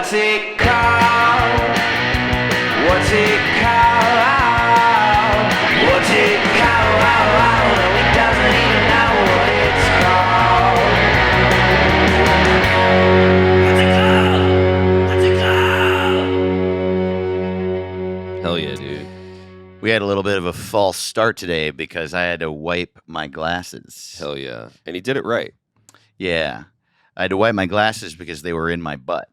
What's it called? What's it called? What's it called? He doesn't even know what it's called. What's it called? Hell yeah, dude. We had a little bit of a false start today because I had to wipe my glasses. Hell yeah. And he did it right. Yeah. I had to wipe my glasses because they were in my butt.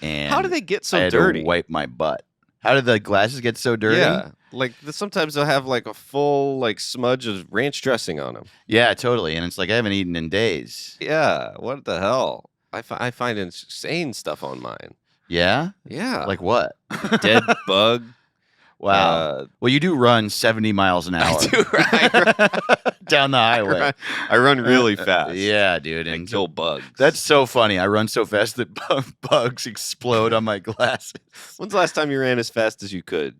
And How do they get I so had dirty? to wipe my butt. How did the glasses get so dirty? Yeah. Like sometimes they'll have like a full like smudge of ranch dressing on them. Yeah, totally. And it's like I haven't eaten in days. Yeah. What the hell? I find insane stuff on mine. Yeah? Yeah. Like what? dead bug. Wow. Well, you do run 70 miles an hour. I do. Down the highway. I run really fast. Yeah, dude. And And kill bugs. that's so funny. I run so fast that bugs explode on my glasses. When's the last time you ran as fast as you could?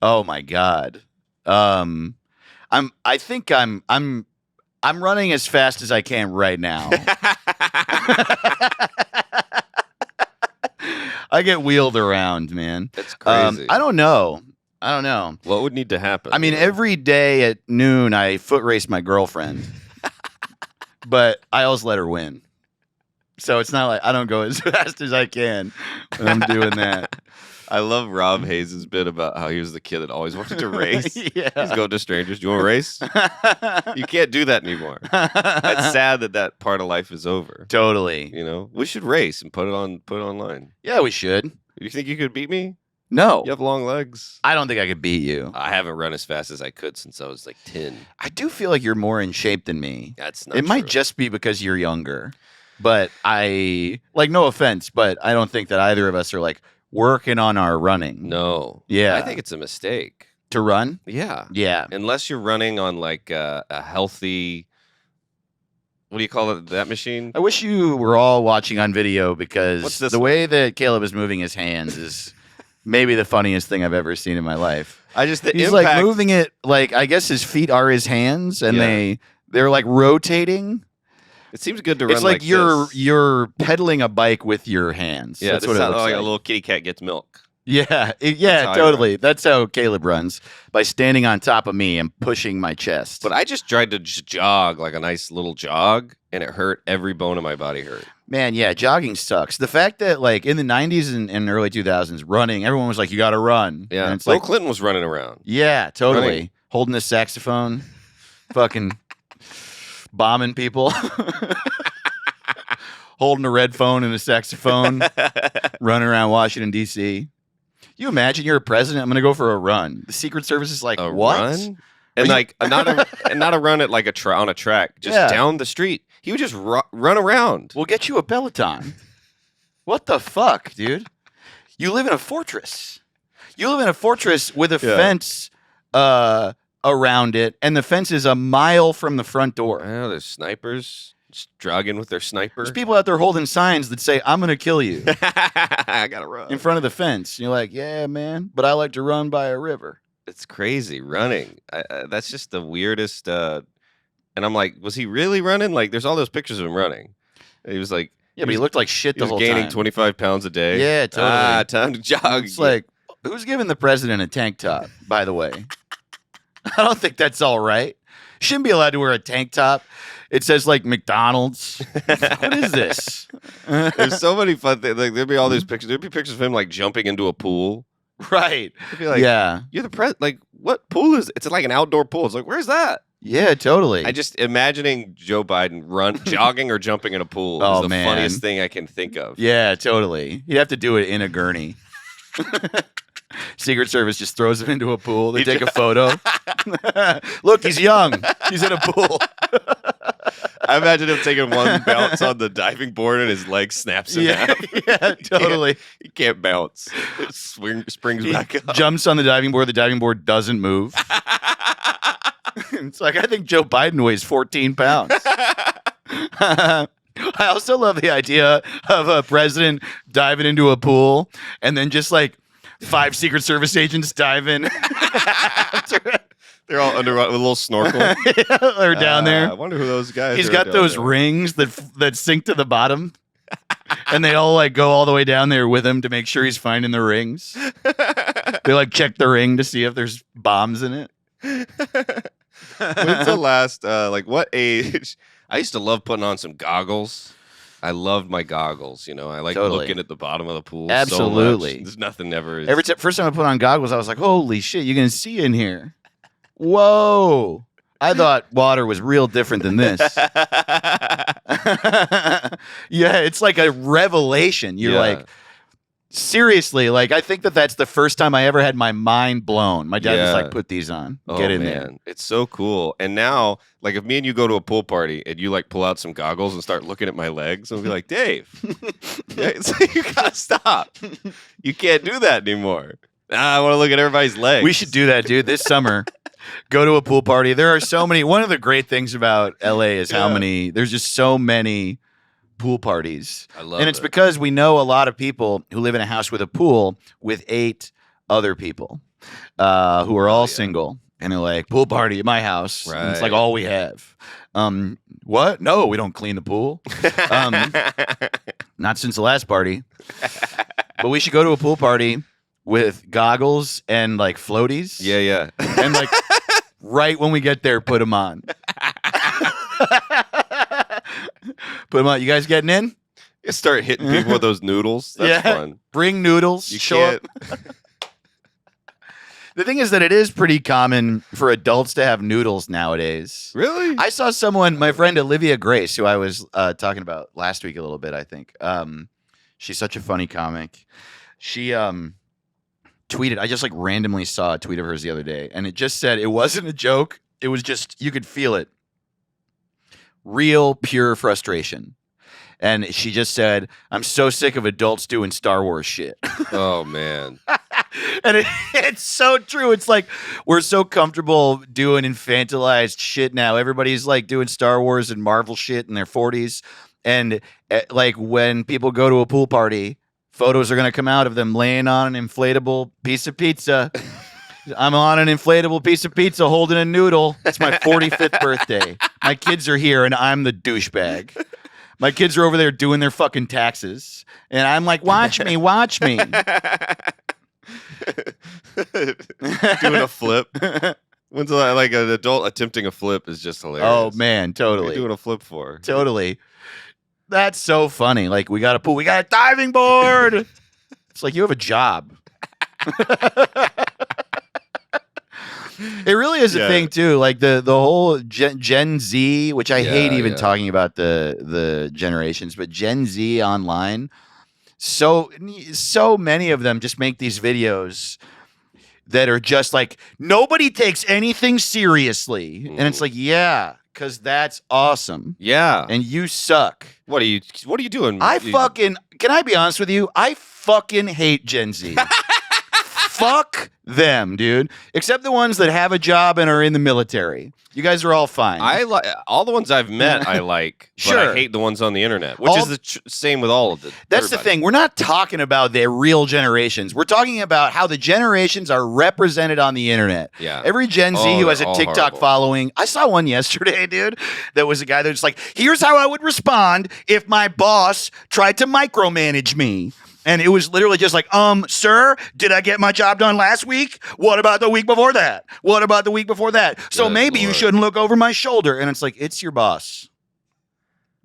Oh my god. I think I'm running as fast as I can right now. I get wheeled around, man. That's crazy. I don't know. What would need to happen? I mean, every day at noon I foot race my girlfriend. But I always let her win. So it's not like I don't go as fast as I can when I'm doing that. I love Rob Hayes' bit about how he was the kid that always wanted to race. Yeah. He's going to strangers. Do you want to race? You can't do that anymore. It's sad that part of life is over. Totally. You know, we should race and put it online. Yeah, we should. You think you could beat me? No. You have long legs. I don't think I could beat you. I haven't run as fast as I could since I was like 10. I do feel like you're more in shape than me. That's not It might true. just be because you're younger. But no offense, but I don't think that either of us are like working on our running. No. Yeah. I think it's a mistake. To run? Yeah. Yeah. Unless you're running on like a healthy, what do you call it? That machine? I wish you were all watching on video What's because this the one? way that Caleb is moving his hands is maybe the funniest thing I've ever seen in my life. He's He's like moving it like I guess his feet are his hands and Yeah. they're like rotating. It seems good to run It's like this. you're pedaling a bike with your hands. Yeah, That's this what it sounds looks like like. a little kitty cat gets milk. Yeah, how I totally. That's how Caleb runs, by standing on top of me and pushing my chest. But I just tried to just jog like a nice little jog, and it hurt. Every bone in my body hurt. Man, yeah, jogging sucks. The fact that like in the 90s and early 2000s, running, everyone was like, you got to run. Yeah, And it's Bill like, Clinton was running around. yeah, totally. Running. Holding a saxophone, fucking bombing people. Holding a red phone and a saxophone, running around Washington, D.C. You imagine you're a president? I'm going to go for a run. The Secret Service is like, A what? run? And like not a run at like on a track, just Yeah. down the street. He would just run around. We'll get you a Peloton. What the fuck, dude? You live in a fortress. You live in a fortress with a Yeah. fence around it, and the fence is a mile from the front door. Oh, there's snipers just jogging with their sniper. There's people out there holding signs that say, I'm going to kill you I gotta run. in front of the fence. And you're like, yeah, man, but I like to run by a river. It's crazy running. That's just the weirdest. And I'm like, was he really running? Like, there's all those pictures of him running. He was like, Yeah, but he looked like shit he the was whole gaining time. 25 pounds a day. Yeah, totally. Ah, time to jog. It's like, who's giving the president a tank top, by the way? I don't think that's all right. Shouldn't be allowed to wear a tank top. It says like McDonald's. What is this? there's so many fun things. Like, there'd be all these pictures. There'd be pictures of him like jumping into a pool. Right. It'd be like, Yeah. you're the president. Like, what pool is? It's like an outdoor pool. It's like, where's that? Yeah, totally. I just imagining Joe Biden jogging or jumping in a pool Oh, is the man. funniest thing I can think of. Yeah, totally. You'd have to do it in a gurney. Secret Service just throws him into a pool. They He take a photo. Look, he's young. He's in a pool. I imagine him taking one bounce on the diving board and his leg snaps in Yeah, half. yeah, totally. He can't bounce. It springs He back up. jumps on the diving board. The diving board doesn't move. It's like, I think Joe Biden weighs 14 pounds. I also love the idea of a president diving into a pool and then just like 5 Secret Service agents dive in. They're all under with a little snorkel. They're down I there. wonder who those guys He's are got down those there. rings that sink to the bottom. And they all like go all the way down there with him to make sure he's finding the rings. They like check the ring to see if there's bombs in it. When's the last, what age? I used to love putting on some goggles. I loved my goggles. I like Totally. looking at the bottom of the pool. Absolutely. So much. There's nothing ever. First time I put on goggles, I was like, holy shit, you can see in here. Whoa. I thought water was real different than this. Yeah, it's like a revelation. You're like, seriously, like I think that's the first time I ever had my mind blown. My dad was like, put these on. Get in there. It's so cool. And now, like if me and you go to a pool party and you like pull out some goggles and start looking at my legs, I'll be like, Dave, you gotta stop. You can't do that anymore. I want to look at everybody's legs. We should do that, dude. This summer, go to a pool party. There are so many. One of the great things about LA is how many. There's just so many pool parties. I love and it's it. because we know a lot of people who live in a house with a pool with 8 other people who are all single. And they're like, pool party at my house. Right. And it's like all we have. What? No, we don't clean the pool. Not since the last party. But we should go to a pool party with goggles and like floaties. Yeah. And like right when we get there, put them on. Put them on. You guys getting in? You start hitting people with those noodles. That's fun. Bring noodles. You show up. The thing is that it is pretty common for adults to have noodles nowadays. Really? I saw someone, my friend Olivia Grace, who I was talking about last week a little bit, I think. She's such a funny comic. She tweeted, I just like randomly saw a tweet of hers the other day, and it just said, it wasn't a joke. It was just, you could feel it. Real, pure frustration. And she just said, I'm so sick of adults doing Star Wars shit. Oh, man. And it's so true. It's like we're so comfortable doing infantilized shit now. Everybody's like doing Star Wars and Marvel shit in their 40s. And like when people go to a pool party, photos are going to come out of them laying on an inflatable piece of pizza. I'm on an inflatable piece of pizza holding a noodle. It's my 45th birthday. My kids are here and I'm the douchebag. My kids are over there doing their fucking taxes. And I'm like, watch me. Doing a flip. When's like an adult attempting a flip is just hilarious. Oh, man, What totally. are you doing a flip for? Totally. That's so funny. Like, we got a pool. We got a diving board. It's like, you have a job. It really is a thing, too. Like, the whole Gen Z, which I hate even talking about the generations, but Gen Z online, so many of them just make these videos that are just like, nobody takes anything seriously. And it's like, yeah, because that's awesome. Yeah. And you suck. What are you doing? Can I be honest with you? I fucking hate Gen Z. Fuck them, dude. Except the ones that have a job and are in the military. You guys are all fine. I like all the ones I've met. I like, but I hate the ones on the internet, which is the same with all of it. That's the thing. We're not talking about their real generations. We're talking about how the generations are represented on the internet. Yeah. Every Gen Z who has a they're all TikTok horrible. following. I saw one yesterday, dude. That was a guy that's like, here's how I would respond if my boss tried to micromanage me. And it was literally just like, sir, did I get my job done last week? What about the week before that? What about the week before that? So Good maybe you Lord. shouldn't look over my shoulder. And it's like, it's your boss.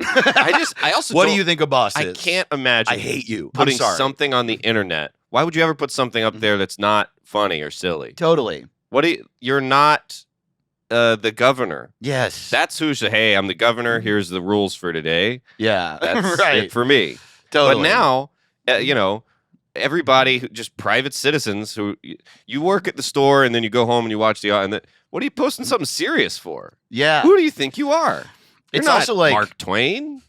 I also What do don't- you think a boss I is? can't imagine. I hate you. I'm Putting sorry. something on the internet. Why would you ever put something up there that's not funny or silly? Totally. You're not the governor. Yes. That's who's hey, I'm the governor. Here's the rules for today. Yeah. That's right. it for me. Totally. But now, everybody, just private citizens who you work at the store and then you go home and you watch what are you posting something serious for? Yeah. Who do you think you are? You're It's not also like, Mark Twain.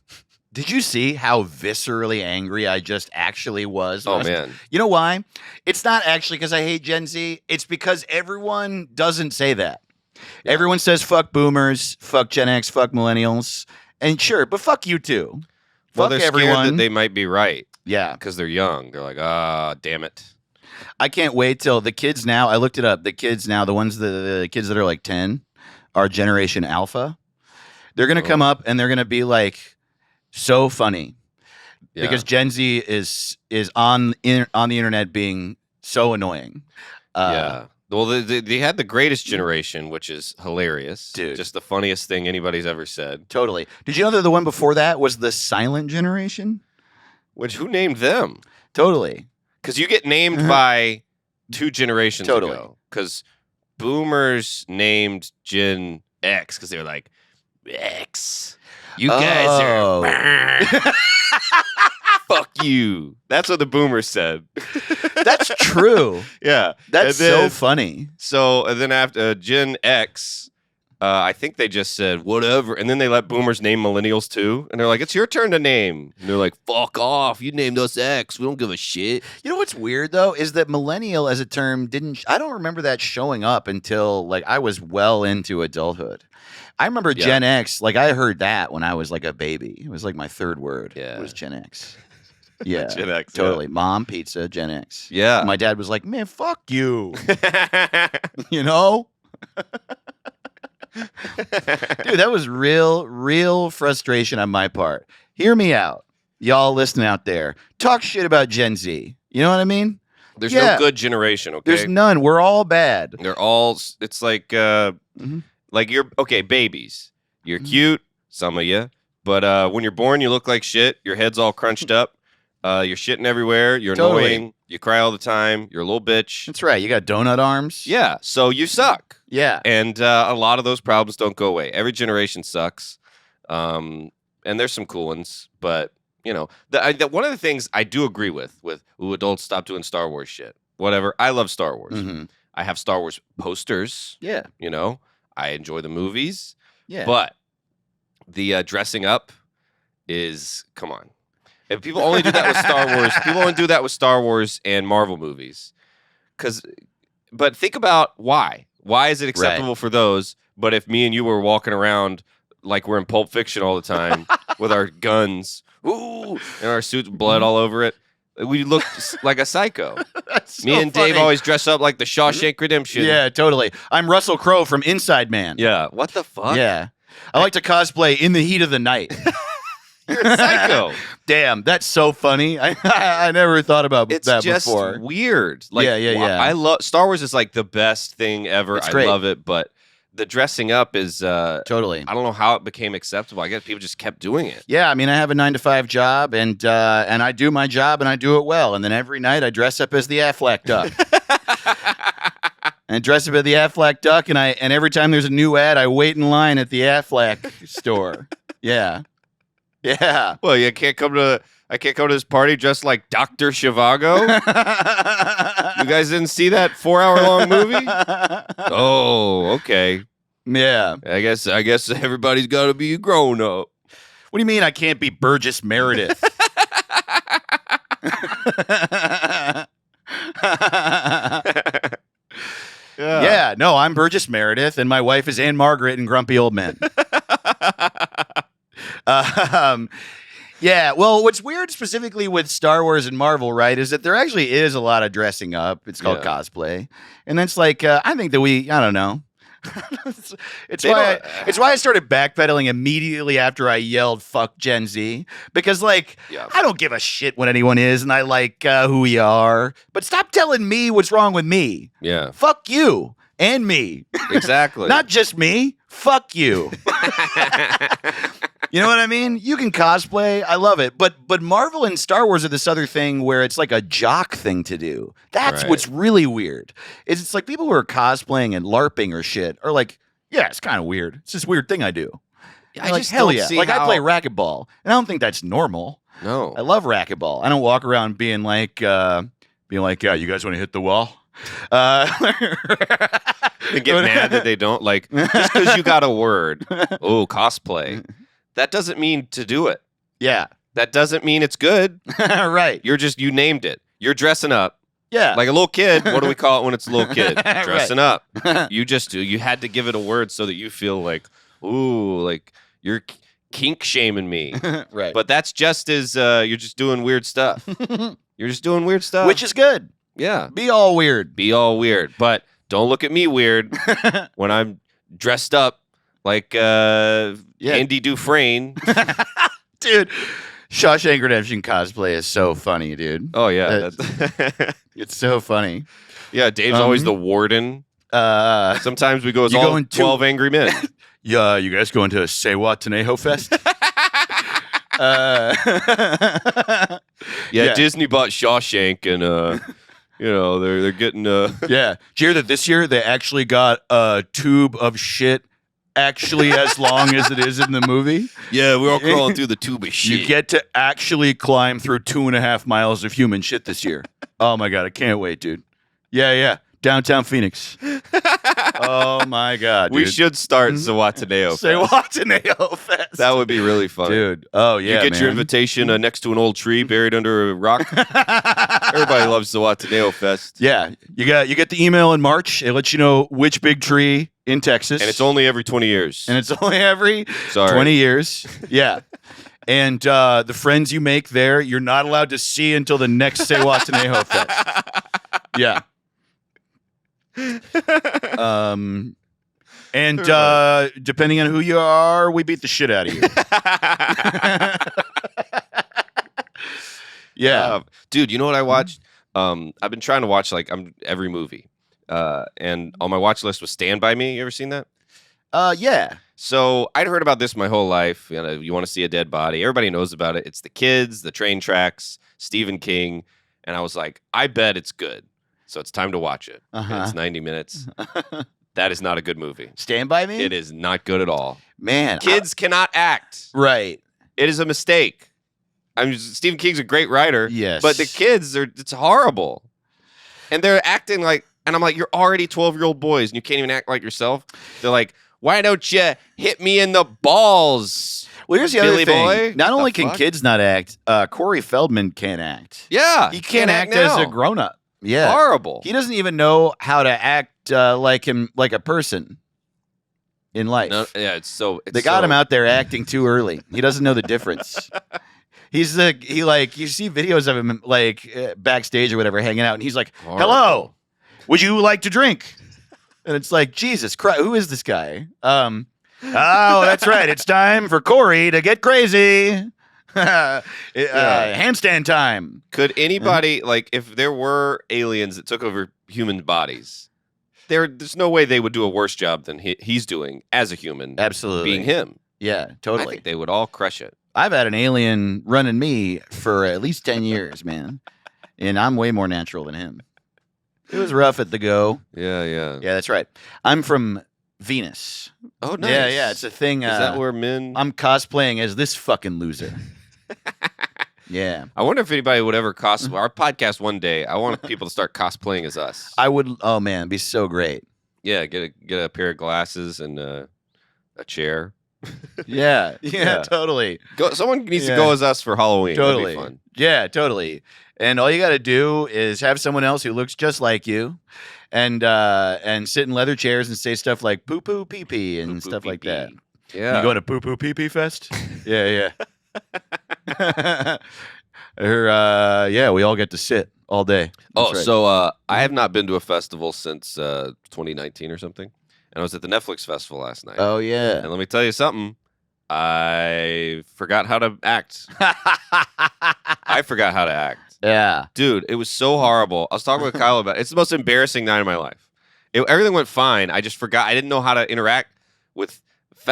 did you see how viscerally angry I just actually was? Oh man, You know why? It's not actually because I hate Gen Z. It's because everyone doesn't say that. Yeah. Everyone says fuck boomers, fuck Gen X, fuck millennials. And sure, but fuck you too. well, Fuck they're everyone. scared that they might be right Yeah. because they're young. They're like, damn it. I can't wait till the kids now. I looked it up. The kids now, the kids that are like 10 are Generation Alpha. They're going to come up and they're going to be like so funny. Yeah. because Gen Z is on the internet being so annoying. Yeah. Well, they had the greatest generation, which is hilarious. Dude. Just the funniest thing anybody's ever said. Totally. Did you know that the one before that was the silent generation? Which, who named them? Totally. Because you get named by 2 generations Totally. ago. Because boomers named Gen X because they were like, X. You guys Oh. are. Fuck you. That's what the boomers said. That's true. Yeah. That's And then- so funny. So and then after Gen X, I think they just said whatever, and then they let boomers name millennials too, and they're like, "It's your turn to name." And they're like, "Fuck off! You named us X. We don't give a shit." You know what's weird though is that millennial as a term didn't. I don't remember that showing up until like I was well into adulthood. I remember Yeah. Gen X. Like I heard that when I was like a baby. It was like my third word. Yeah. Was Gen X. Yeah, Gen X, yeah. totally. Mom, pizza, Gen X. Yeah. My dad was like, "Man, fuck you," you know. Dude, that was real frustration on my part. Hear me out, y'all listening out there. Talk shit about Gen Z. You know what I mean? There's Yeah. no good generation. Okay, There's none. We're all bad. they're all. It's like Mhm. like you're okay. Babies, you're Mhm. cute. Some of you, but when you're born, you look like shit. Your head's all crunched up. You're shitting everywhere. You're Totally. annoying. You cry all the time. You're a little bitch. That's right. You got donut arms. Yeah, so you suck. Yeah. And a lot of those problems don't go away. Every generation sucks. And there's some cool ones, but you know, one of the things I do agree with adults stop doing Star Wars shit. Whatever. I love Star Wars. Mhm. I have Star Wars posters. Yeah. You know, I enjoy the movies, Yeah. but the dressing up is come on. If people only do that with Star Wars, people only do that with Star Wars and Marvel movies. But think about why. Why is it acceptable for those? But if me and you were walking around like we're in Pulp Fiction all the time with our guns, ooh, and our suits, blood all over it, we look like a psycho. That's Me so and Dave funny. always dress up like the Shawshank Redemption. Yeah, totally. I'm Russell Crowe from Inside Man. Yeah. What the fuck? Yeah. I like to cosplay in the heat of the night. You're a psycho. Damn, that's so funny. I never thought about It's that just before. weird. Like, Yeah. I love Star Wars is like the best thing ever. It's I great. love it, but the dressing up is Totally. I don't know how it became acceptable. I guess people just kept doing it. Yeah, I mean, I have a 9-to-5 job, and I do my job, and I do it well. And then every night, I dress up as the Aflac Duck, and I dress up as the Aflac Duck, and every time there's a new ad, I wait in line at the Aflac store. Yeah, yeah. Well, I can't come to this party dressed like Dr. Shivago. You guys didn't see that 4-hour-long movie? Oh, okay. Yeah. I guess everybody's got to be a grown up. What do you mean I can't be Burgess Meredith? Yeah, no, I'm Burgess Meredith, and my wife is Anne Margaret and Grumpy Old Men. Yeah, well, what's weird specifically with Star Wars and Marvel, right, is that there actually is a lot of dressing up. It's called Yeah. cosplay, and that's like I think that I don't know. it's They why don't- it's why I started backpedaling immediately after I yelled "fuck Gen Z" because like Yeah. I don't give a shit what anyone is, and I like who we are. But stop telling me what's wrong with me. Yeah, Fuck you and me. exactly. Not just me. Fuck you. You know what I mean? You can cosplay. I love it. But Marvel and Star Wars are this other thing where it's like a jock thing to do. That's Right. what's really weird. It's like people who are cosplaying and LARPing or shit are like, yeah, it's kind of weird. It's this weird thing I do. I Like, just hell don't yeah. see Like I how- play racquetball, and I don't think that's normal. No. I love racquetball. I don't walk around being like, yeah, you guys want to hit the wall? They get mad that they don't like just because you got a word. Oh, cosplay. That doesn't mean to do it. Yeah. That doesn't mean it's good. Right. You named it. You're dressing up Yeah. like a little kid. What do we call it when it's a little kid? Right. Dressing up. You had to give it a word so that you feel like, ooh, like you're kink shaming me. Right. But that's just as you're just doing weird stuff. You're just doing weird stuff. Which is good. yeah, Be all weird. be all weird. But don't look at me weird when I'm dressed up like Yeah. Andy Dufresne. Dude, Shawshank Redemption cosplay is so funny, dude. Oh yeah, It's so funny. yeah. Dave's always the warden. Sometimes we go as You all going to- 12 angry men. Yeah, you guys going to Sewatenejo Fest? Yeah, Yeah. Disney bought Shawshank, and they're getting Yeah. Did you hear that this year they actually got a tube of shit actually as long as it is in the movie? yeah, we're all crawling through the tube of shit. You get to actually climb through 2.5 miles of human shit this year. Oh my God, I can't wait, dude. Yeah. Downtown Phoenix. Oh my God, dude. we should start Zihuatanejo Fest. Sewatenejo Fest. That would be really fun. Dude. Oh yeah, you get your man. invitation next to an old tree buried under a rock. Everybody loves Zihuatanejo Fest. Yeah, you get the email in March. It lets you know which big tree in Texas, And it's only every 20 years. and it's only every Sorry. 20 years. Yeah. And the friends you make there, you're not allowed to see until the next Sewatenejo Fest. Yeah. And depending on who you are, we beat the shit out of you. Yeah. Dude, you know what I watched? I've been trying to watch every movie. And on my watch list was Stand By Me. You ever seen that? Yeah. So I'd heard about this my whole life. You want to see a dead body. Everybody knows about it. It's the kids, the train tracks, Stephen King. And I was like, I bet it's good. So it's time to watch it. And Uh-huh. it's 90 minutes. That is not a good movie. Stand By Me? It is not good at all. Man. Kids cannot act. Right. It is a mistake. Stephen King's a great writer. Yes. But the kids it's horrible. And they're acting like, and I'm like, you're already 12-year-old boys and you can't even act like yourself. They're like, why don't you hit me in the balls? Well, here's the Billy other thing. boy? Not only The can fuck? kids not act, Corey Feldman can't act. Yeah. He can't act as a now. grown-up. Yeah. Horrible. He doesn't even know how to act like a person in life. No, yeah, They got him out there acting too early. He doesn't know the difference. You see videos of him backstage or whatever hanging out, and he's like, Horrible. "Hello, would you like to drink?" And it's like, Jesus Christ, who is this guy? Oh, that's right. It's time for Corey to get crazy. Handstand time. Could anybody, if there were aliens that took over human bodies, there's no way they would do a worse job than he's doing as a human, Absolutely. being him. Yeah, I totally. think they would all crush it. I've had an alien running me for at least 10 years, man. And I'm way more natural than him. It was rough at the go. Yeah. Yeah, that's right. I'm from Venus. Oh, nice. Yeah, it's a thing. Is that where men? I'm cosplaying as this fucking loser. Yeah. I wonder if anybody would ever cosplay our podcast one day. I want people to start cosplaying as us. I would, oh man, it'd be so great. Yeah, get a pair of glasses and a chair. Yeah, Yeah. totally. Someone needs to Yeah. go as us for Halloween. Totally. That'd be fun. Yeah, totally. And all you got to do is have someone else who looks just like you, and sit in leather chairs and say stuff like "poo poo pee pee" and Poo-poo, stuff like that. pee-pee. Yeah. You going to poo poo pee pee fest? Yeah. Yeah, we all get to sit all day. Oh, That's right. so I have not been to a festival since 2019 or something, and I was at the Netflix festival last night. Oh yeah. And let me tell you something. I forgot how to act. I forgot how to act. Yeah. Dude, it was so horrible. I was talking with Kyle about it. It's the most embarrassing night of my life. Everything went fine. I just forgot. I didn't know how to interact with,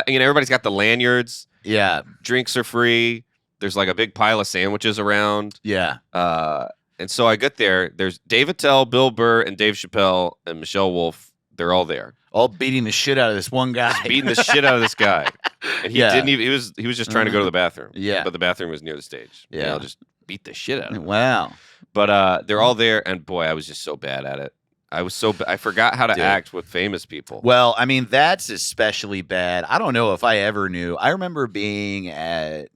everybody's got the lanyards. Yeah. Drinks are free. There's like a big pile of sandwiches around. Yeah. And so I get there. There's Dave Attell, Bill Burr, and Dave Chappelle, and Michelle Wolf. They're all there. All beating the shit out of this one guy. Beating the shit out of this guy. And he Yeah. didn't even, he was just trying to go to the bathroom. Yeah. But the bathroom was near the stage. Yeah. I'll just beat the shit out of him. Wow. But they're all there, and boy, I was just so bad at it. I forgot how to Dude. act with famous people. Well, I mean, that's especially bad. I don't know if I ever knew. I remember being at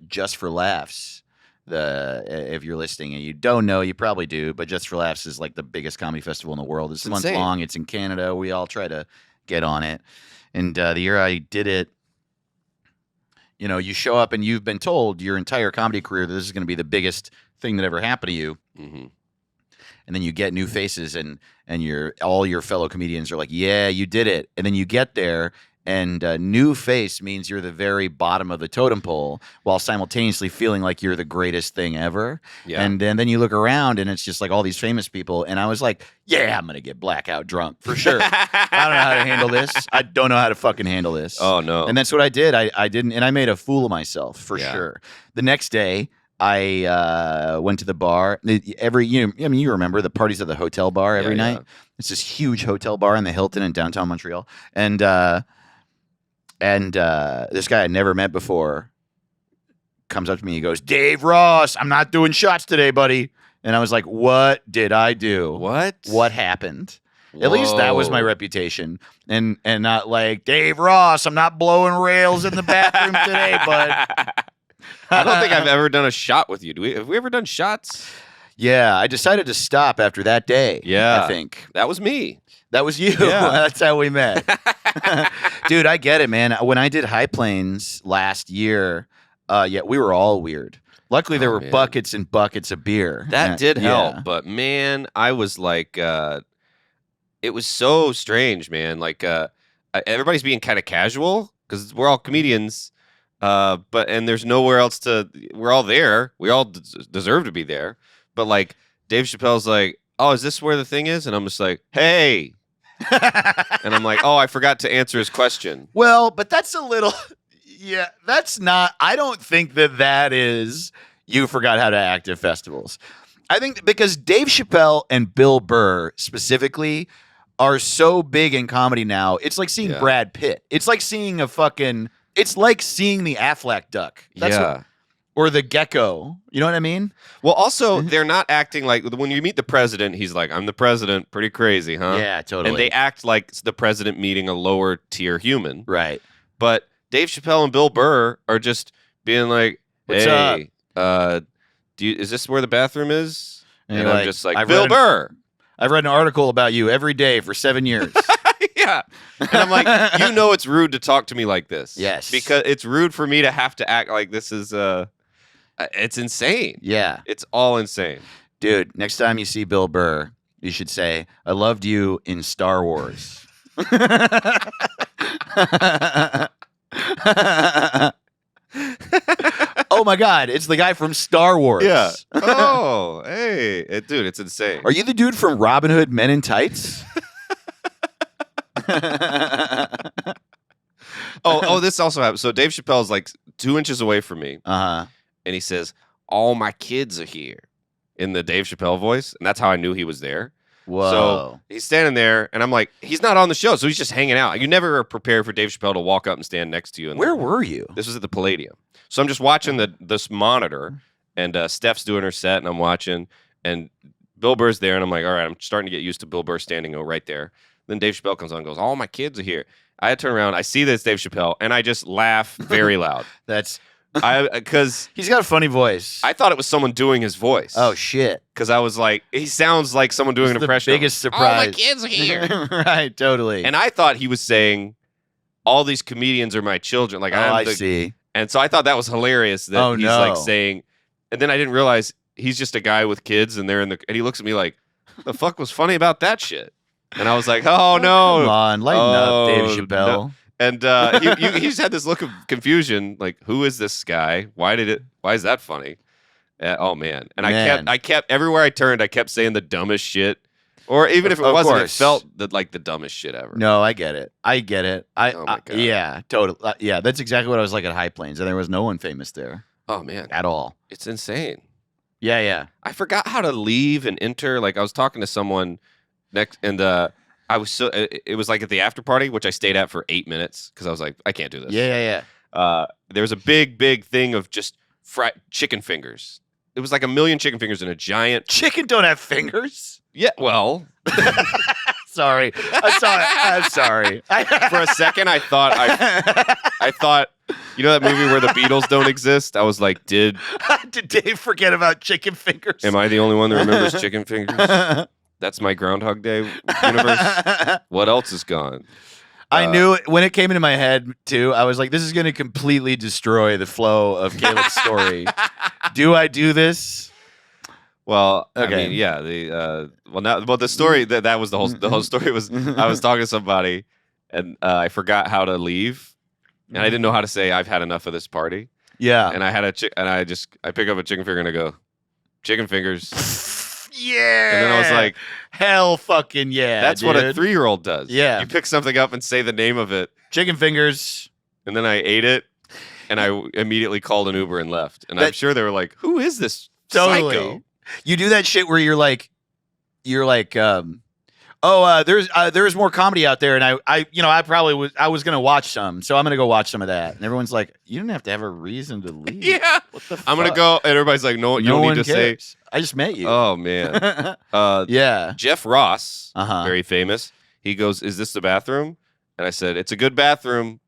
Just for Laughs. If you're listening and you don't know, you probably do. But Just for Laughs is like the biggest comedy festival in the world. It's a month insane. long. It's in Canada. We all try to get on it. And the year I did it, you show up and you've been told your entire comedy career that this is going to be the biggest thing that ever happened to you. Mm-hmm. And then you get new faces and all your fellow comedians are like, yeah, you did it. And then you get there new face means you're the very bottom of the totem pole while simultaneously feeling like you're the greatest thing ever. Yeah. And then you look around and it's just like all these famous people. And I was like, yeah, I'm going to get blackout drunk for sure. I don't know how to handle this. I don't know how to fucking handle this. Oh no. And that's what I did. I didn't, and I made a fool of myself for Yeah. sure. The next day, I went to the bar. You remember the parties at the hotel bar every Yeah, yeah. night. It's this huge hotel bar in the Hilton in downtown Montreal, and this guy I'd never met before comes up to me. He goes, "Dave Ross, I'm not doing shots today, buddy." And I was like, "What did I do? What? What happened?" At least that was my Whoa. reputation, and not like Dave Ross. I'm not blowing rails in the bathroom today, bud. I don't think I've ever done a shot with you. Have we ever done shots? Yeah, I decided to stop after that day. Yeah. I think That was me. that was you. Yeah. That's how we met. Dude, I get it, man. When I did High Plains last year, we were all weird. Luckily, there Oh, were man. buckets and buckets of beer. That did help, Yeah. but man, I was like, it was so strange, man. Like, everybody's being kind of casual because we're all comedians, and there's nowhere else to. We're all there. We all deserve to be there, but like Dave Chappelle's like, "Oh, is this where the thing is?" And I'm just like, "Hey," and I'm like, "Oh, I forgot to answer his question." Well, but that's a little. Yeah, that's not. I don't think that is. You forgot how to act at festivals. I think because Dave Chappelle and Bill Burr specifically are so big in comedy now. It's like seeing Yeah. Brad Pitt. It's like seeing It's like seeing the Affleck duck. Yeah. Or the gecko. You know what I mean? Well, also, they're not acting like when you meet the president, he's like, "I'm the president." Pretty crazy, huh? Yeah, totally. And they act like it's the president meeting a lower tier human. right. But Dave Chappelle and Bill Burr are just being like, What's "Hey, is this where the bathroom is?" And And you're I'm like, just like, "I've "Bill read Burr." I've read an article about you every day for 7 years. Yeah. And I'm like, you know it's rude to talk to me like this. Yes. Because it's rude for me to have to act like this is it's insane. Yeah. It's all insane. Dude, next time you see Bill Burr, you should say, "I loved you in Star Wars." Oh my God, it's the guy from Star Wars. Yeah. Oh, hey. Dude, it's insane. Are you the dude from Robin Hood Men in Tights? This also happened. So Dave Chappelle's like 2 inches away from me, Uh-huh. and he says, "All my kids are here," in the Dave Chappelle voice, and that's how I knew he was there. Whoa. So he's standing there, and I'm like, he's not on the show, so he's just hanging out. You never are prepared for Dave Chappelle to walk up and stand next to you. Where were you? This was at the Palladium. So I'm just watching this monitor, and Steph's doing her set, and I'm watching, and Bill Burr's there, and I'm like, all right, I'm starting to get used to Bill Burr standing right there. Then Dave Chappelle comes on and goes, "All my kids are here." I turn around, I see that it's Dave Chappelle, and I just laugh very loud. That's Because he's got a funny voice. I thought it was someone doing his voice. Oh shit. Because I was like, he sounds like someone doing It's an the impression. of him. biggest All my surprise. kids are here. Right, totally. And I thought he was saying, "All these comedians are my children." Like, I I'm the, see. And so I thought that was hilarious that Oh, he's no. like saying, and then I didn't realize he's just a guy with kids, and and he looks at me like, "The fuck was funny about that shit?" And I was like, "Oh no!" Come on, lighten up, Dave Oh, Chappelle. no. And he just had this look of confusion, like, "Who is this guy? Why is that funny?" Oh man! And Man. I kept everywhere I turned, I kept saying the dumbest shit, or even if it Of wasn't, course. it felt like the dumbest shit ever. No, I get it. Oh my God. Yeah, totally. Yeah, that's exactly what I was like at High Plains, and there was no one famous there Oh man, at all. it's insane. Yeah, yeah. I forgot how to leave and enter. Like I was talking to someone next, and I was so it was like at the after party, which I stayed at for 8 minutes because I was like, I can't do this. Yeah, yeah. There was a big thing of just fried chicken fingers. It was like 1 million chicken fingers in a giant. Chicken don't have fingers. Yeah, well, Sorry. I'm sorry. for a second I thought I thought, you know that movie where the Beatles don't exist? I was like, did Dave forget about chicken fingers? am I the only one that remembers chicken fingers? That's my Groundhog Day universe. What else is gone? I knew it when it came into my head too. I was like, "This is going to completely destroy the flow of Caleb's story." Do I do this? Well, I Okay. mean, yeah. The story that was the whole story was I was talking to somebody and I forgot how to leave, and I didn't know how to say I've had enough of this party. Yeah. And I had I pick up a chicken finger and I go, chicken fingers. Yeah. And then I was like, hell fucking yeah. that's what a dude. 3-year-old does. Yeah. You pick something up and say the name of it. Chicken fingers. And then I ate it and I immediately called an Uber and left. And I'm That- sure they were like, who is this Totally. psycho? You do that shit where you're like, there's more comedy out there, and I was gonna watch some, so I'm gonna go watch some of that. And everyone's like, you didn't have to have a reason to leave. Yeah. What the I'm going to fuck? go. And everybody's like, no, you No don't one need to cares. I just met you. Oh, man. Yeah. Jeff Ross, Uh-huh. very famous. He goes, is this the bathroom? And I said, it's a good bathroom.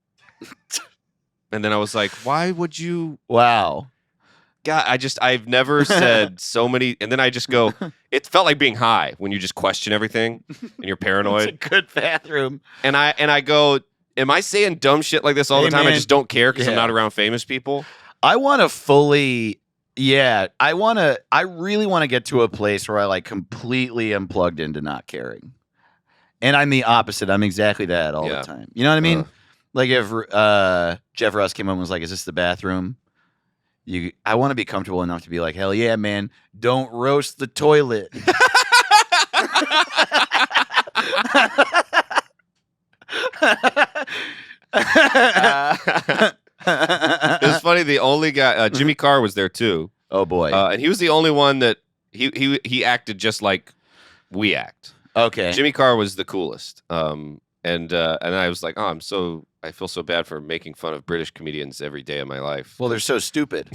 And then I was like, why would you? Wow. God, I've never said so many. And then I just go, it felt like being high when you just question everything and you're It's a paranoid. good bathroom. And I go, am I saying dumb shit like this all Hey, the time? I man. just don't care because I'm Yeah. not around famous people. I want to fully. Yeah, I really want to get to a place where I like completely am plugged into not caring. And I'm the opposite. I'm exactly that all Yeah. the time. You know what I mean? Uh. Like if Jeff Ross came up and was like, "Is this the bathroom?" I want to be comfortable enough to be like, "Hell yeah, man! Don't roast the toilet." It was funny. The only guy, Jimmy Carr, was there too. Oh boy. And he was the only one that he acted just like we act. Okay. Jimmy Carr was the coolest. And I was like, oh, I feel so bad for making fun of British comedians every day of my life. Well, they're so stupid.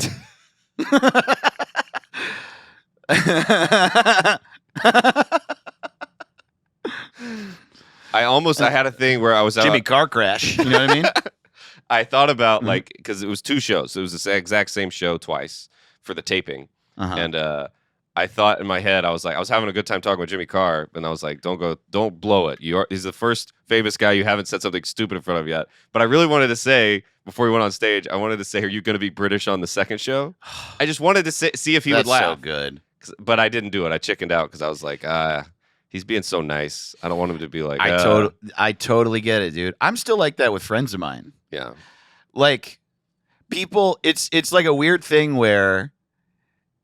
I had a thing where I was Jimmy car crash. You know what I mean? I thought about Mhm. like, because it was 2 shows. It was the exact same show twice for the taping. Uh-huh. And I thought in my head, I was having a good time talking with Jimmy Carr, and I was like, don't blow it. He's the first famous guy you haven't said something stupid in front of yet. But I really wanted to say, before we went on stage, I wanted to say, are you going to be British on the second show? I just wanted to see if he would That's laugh. so good. But I didn't do it. I chickened out because I was like, he's being so nice. I don't want him to be like, I totally get it, dude. I'm still like that with friends of mine. yeah. Like people, it's like a weird thing where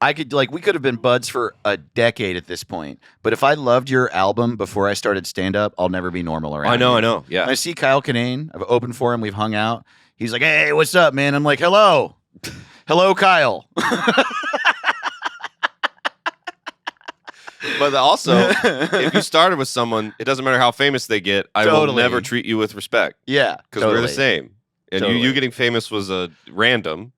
we could have been buds for a decade at this point. But if I loved your album before I started stand up, I'll never be normal around. I know. you. Yeah. When I see Kyle Kinane, I've opened for him, we've hung out. He's like, "Hey, what's up, man?" I'm like, "Hello." Hello, Kyle. But also, if you started with someone, it doesn't matter how famous they get. I will Totally. never treat you with respect Yeah, because we're the totally. same. And Totally. you getting famous was a random.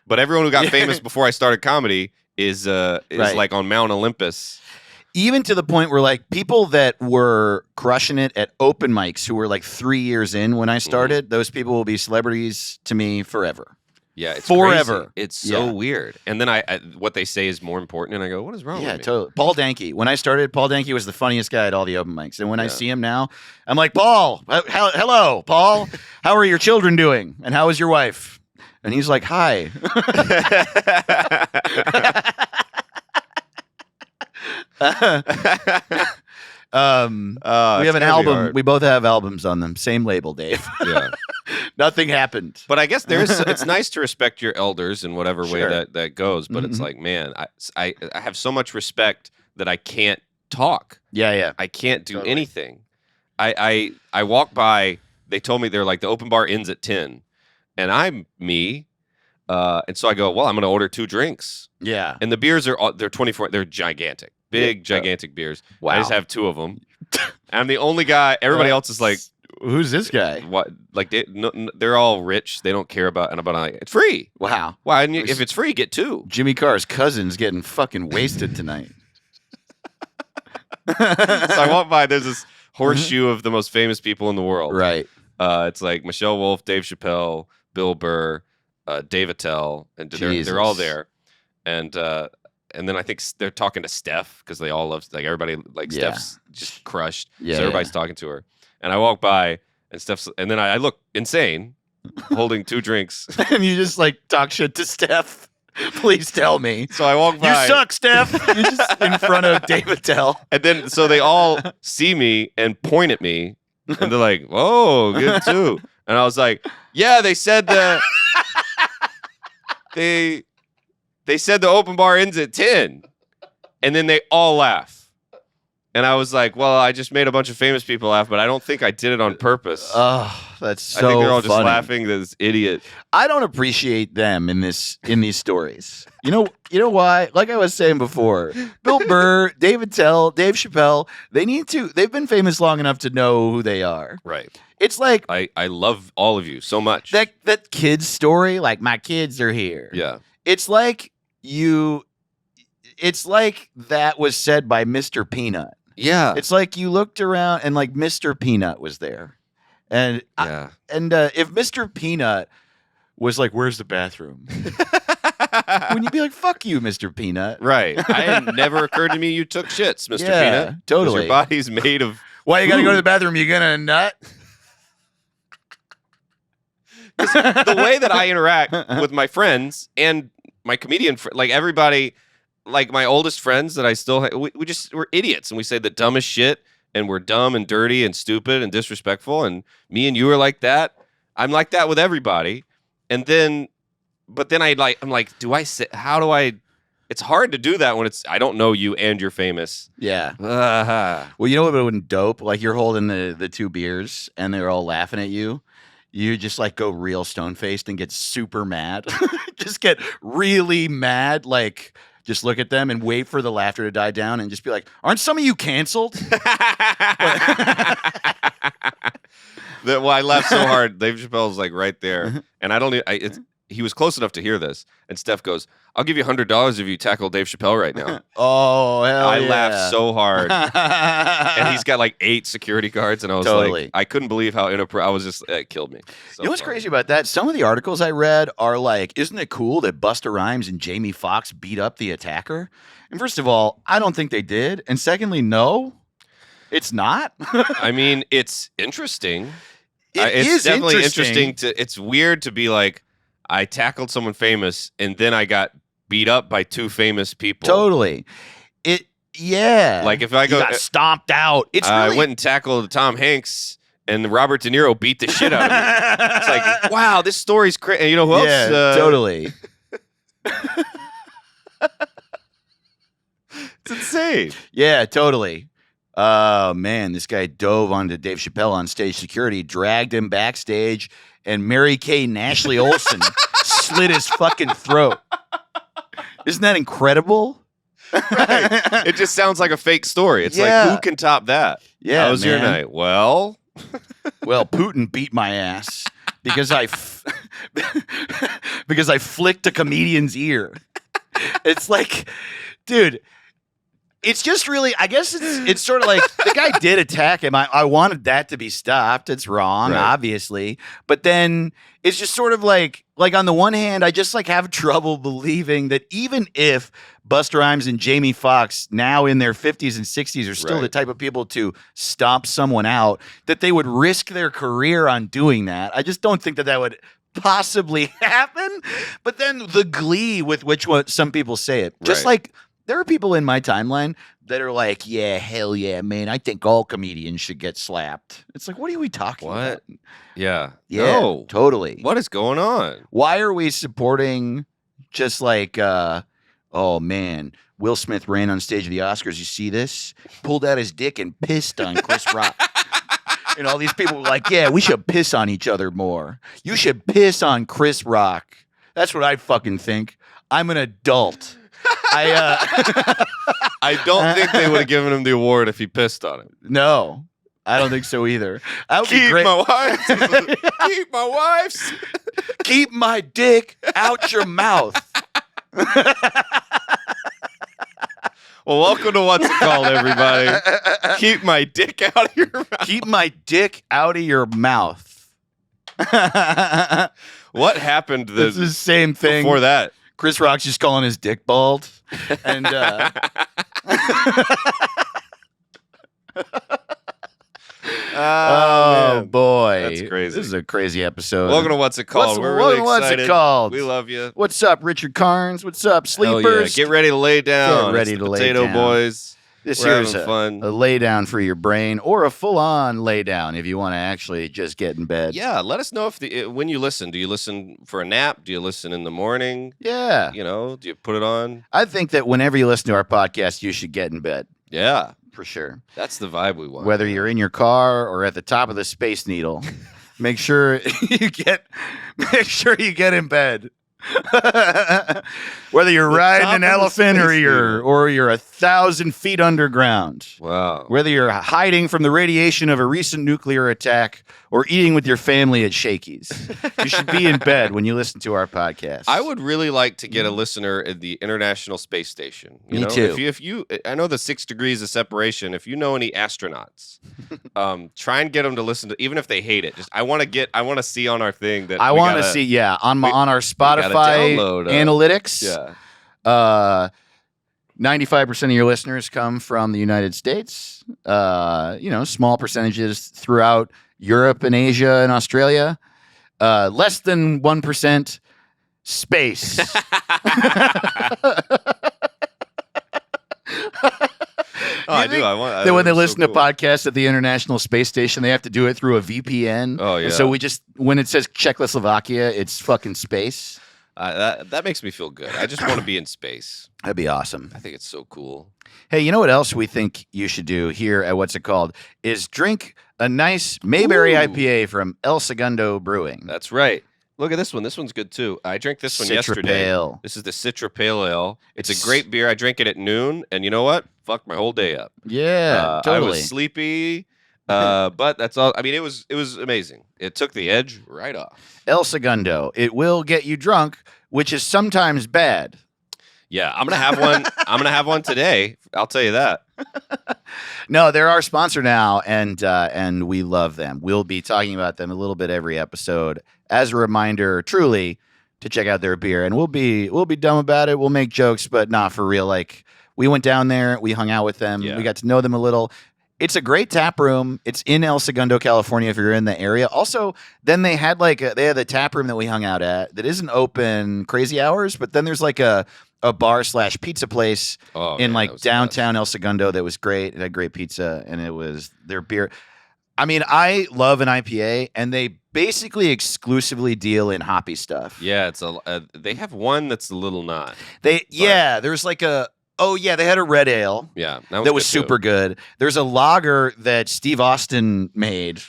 But everyone who got Yeah. famous before I started comedy is Right. like on Mount Olympus. Even to the point where like people that were crushing it at open mics who were like 3 years in when I started, those people will be celebrities to me forever. Yeah, it's Forever. crazy. It's so Yeah. weird. And then I what they say is more important, and I go, what is wrong Yeah, with me? totally. Paul Danke. When I started, Paul Danke was the funniest guy at all the open mics. And when I Yeah. see him now, I'm like, "Paul, hello, Paul. How are your children doing? And how is your wife?" And he's like, "Hi." we have an album. We both have albums on them. Same label, Dave. Yeah. Nothing happened. But I guess it's nice to respect your elders in whatever way Sure. that goes. But it's Mhm. like, man, I have so much respect that I can't talk. Yeah. I can't do Totally. anything. I walk by. They told me they're like the open bar ends at 10, and I'm me, and so I go, well, I'm going to order 2 drinks, Yeah. and the beers they're 24. They're gigantic, gigantic beers. Wow. I just have 2 of them. I'm the only guy. Everybody else is like, "Who's this guy?" what? Like they're all rich. They don't care about. And I'm like, it's free. Wow. Why? If it's free, get 2. Jimmy Carr's cousin's getting fucking wasted tonight. So I walk by. There's this horseshoe of the most famous people in the world. Right. It's like Michelle Wolf, Dave Chappelle, Bill Burr, Dave Attell, and they're all Jesus. there. And then I think they're talking to Steph because they all love, like, everybody, like, Yeah. Steph's just crushed. Yeah, So everybody's talking to her. And I walk by and and then I look insane holding 2 drinks. And you just like talk shit to Steph. Please tell me. So I walk by. You suck, Steph. You're just in front of Dave Attell. And then so they all see me and point at me And they're like, "Oh, good too." And I was like, "Yeah, they said the they said the open bar ends at 10." And then they all laugh. And I was like, "Well, I just made a bunch of famous people laugh, but I don't think I did it on purpose." Oh, that's so I think they're all just funny. laughing at this idiot. I don't appreciate them in these stories. You know why? Like I was saying before, Bill Burr, David Tell, Dave Chappelle, they've been famous long enough to know who they are. Right. It's like I love all of you so much. that kid's story, like my kids are here. Yeah. It's like that was said by Mr. Peanut. Yeah. It's like you looked around and like Mr. Peanut was there. And Yeah. if Mr. Peanut was like, "Where's the bathroom?" Wouldn't you be like, "Fuck you, Mr. Peanut"? Right. I had never occurred to me you took shits, Mr. Yeah, Peanut. 'Cause totally. Your body's made of Why you gotta go to food. the bathroom? You gonna nut? The way that I interact with my friends and my comedian like everybody, like my oldest friends that I still we're idiots and we say the dumbest shit and we're dumb and dirty and stupid and disrespectful and me and you are like that. I'm like that with everybody. And then but then I'm like, do I say how do I it's hard to do that when I don't know you and you're famous. Yeah. Ah. Well, you know what would have been dope? Like you're holding the two beers and they're all laughing at you. You just like go real stone faced and get super mad. Just get really mad. Like just look at them and wait for the laughter to die down and just be like, "Aren't some of you canceled?" Well, I laughed so hard. Dave Chappelle's like right there, and I don't. He was close enough to hear this, and Steph goes, "I'll give you $100 if you tackle Dave Chappelle right now." Oh, hell I yeah. laughed so hard, and he's got like 8 security guards, and I was Totally. like, I couldn't believe how inappropriate. I was just it killed me. So You know what's funny. crazy about that? Some of the articles I read are like, "Isn't it cool that Busta Rhymes and Jamie Foxx beat up the attacker?" And first of all, I don't think they did. And secondly, no, it's not. I mean, it's interesting. It It's is definitely interesting to. It's weird to be like, I tackled someone famous, and then I got beat up by 2 famous people. Totally. Yeah. Like if I You go, got stomped out. It's I really went and tackled Tom Hanks, and Robert De Niro beat the shit out of me. It's like, wow, this story's crazy. You know who else? yeah, totally. It's insane. Yeah, totally. Oh man, this guy dove onto Dave Chappelle on stage security, dragged him backstage, and Mary Kay Ashley Olsen slit his fucking throat. Isn't that incredible? Right. It just sounds like a fake story. It's Yeah. like, who can top that? Yeah, How was your man. night? Well, Well, Putin beat my ass because because I flicked a comedian's ear. It's like, dude, it's just really, I guess it's sort of like the guy did attack him. I wanted that to be stopped. It's wrong, Right. obviously. But then it's just sort of like on the one hand, I just like have trouble believing that even if Busta Rhymes and Jamie Foxx, now in their 50s and 60s, are still Right. the type of people to stomp someone out, that they would risk their career on doing that. I just don't think that would possibly happen. But then the glee with which some people say it, just Right. like there are people in my timeline that are like, "Yeah, hell yeah, man. I think all comedians should get slapped." It's like, what are we talking What? about? yeah. Yeah, No. totally. What is going on? Why are we supporting just like, oh man, Will Smith ran on stage at the Oscars. You see this? Pulled out his dick and pissed on Chris Rock. And all these people were like, "Yeah, we should piss on each other more. You should piss on Chris Rock." That's what I fucking think. I'm an adult. I don't think they would have given him the award if he pissed on him. No, I don't think so either. That would be Keep great. my wife. Keep my wife's. Keep my dick out your mouth. Well, welcome to What's It Called, everybody. Keep my dick out of your mouth. Keep my dick out of your mouth. What happened It's the same thing. before that? Chris Rock's just calling his dick bald. And oh man. boy. That's crazy. This is a crazy episode. Welcome to What's It Called. We're really What's excited. it called? We love you. What's up, Richard Carnes? What's up, Hell yeah. Sleepers? Get ready to lay down. Get ready It's the to lay Potato down. Boys. This We're here's having fun. a lay down for your brain, or a full on lay down if you want to actually just get in bed. Yeah, let us know if when you listen. Do you listen for a nap? Do you listen in the morning? Yeah. You know, do you put it on? I think that whenever you listen to our podcast, you should get in bed Yeah, for sure. that's the vibe we want. Whether you're in your car or at the top of the Space Needle, make sure you get in bed. Whether you're The riding top an of the elephant or Space you're 1,000 feet underground. Wow. Whether you're hiding from the radiation of a recent nuclear attack or eating with your family at Shakey's, you should be in bed when you listen to our podcast. I would really like to get a listener at the International Space Station. You Me know? too. If you, I know the 6 degrees of separation. If you know any astronauts, try and get them to listen to, even if they hate it. Just I want to see on our thing that I we want to gotta- see, on our gotta Spotify download, analytics. Yeah. 95% of your listeners come from the United States. Small percentages throughout Europe and Asia and Australia. Less than 1% space. Oh, I do. I want. Then when they that's listen so to cool. podcasts at the International Space Station, they have to do it through a VPN. Oh, yeah. And so when it says Czechoslovakia, it's fucking space. That makes me feel good. I just want to be in space. That'd be awesome. I think it's so cool. Hey, you know what else we think you should do here at What's It Called? Is drink a nice Mayberry Ooh. IPA from El Segundo Brewing. That's right. Look at this one. This one's good too. I drank this one Citra yesterday. Pale. This is the Citra Pale Ale. It's a great beer. I drank it at noon, and you know what? Fucked my whole day up. Yeah, I totally. was sleepy, but that's all. I mean, it was amazing. It took the edge right off. El Segundo. It will get you drunk, which is sometimes bad. Yeah, I'm gonna have one. I'm gonna have one today. I'll tell you that. No, they're our sponsor now, and we love them. We'll be talking about them a little bit every episode as a reminder, truly, to check out their beer. And we'll be dumb about it. We'll make jokes, but not for real. Like, we went down there, we hung out with them, Yeah. we got to know them a little. It's a great tap room. It's in El Segundo, California, if you're in the area. Also, then they had the tap room that we hung out at that isn't open crazy hours, but then there's like a bar/pizza place Oh, in man, like that was the downtown El Segundo that was great. It had great pizza, and it was their beer. I mean, I love an IPA, and they basically exclusively deal in hoppy stuff. best. Yeah, it's they have one that's a little not. There's like they had a red ale. Yeah, That was good, too. super good. There's a lager that Steve Austin made.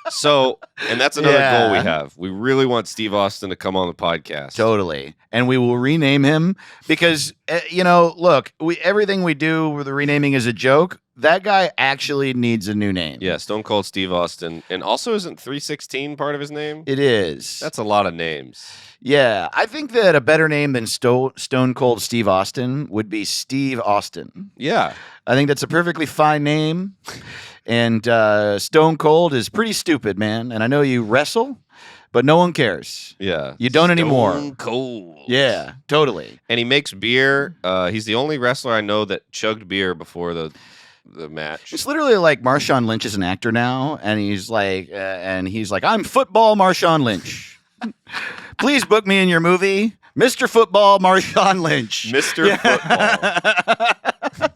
So, and that's another Yeah. goal we have. We really want Steve Austin to come on the podcast. Totally. And we will rename him because, look, everything we do with the renaming is a joke. That guy actually needs a new name. Yeah, Stone Cold Steve Austin. And also, isn't 316 part of his name? It is. That's a lot of names. Yeah. I think that a better name than Stone Cold Steve Austin would be Steve Austin. Yeah. I think that's a perfectly fine name. And Stone Cold is pretty stupid, man. And I know you wrestle, but no one cares. Yeah. You don't anymore. Stone Cold. Yeah, totally. And he makes beer. He's the only wrestler I know that chugged beer before the match. It's literally like Marshawn Lynch is an actor now, and he's like, I'm football Marshawn Lynch. Please book me in your movie, Mr. Football Marshawn Lynch. Mr. Football.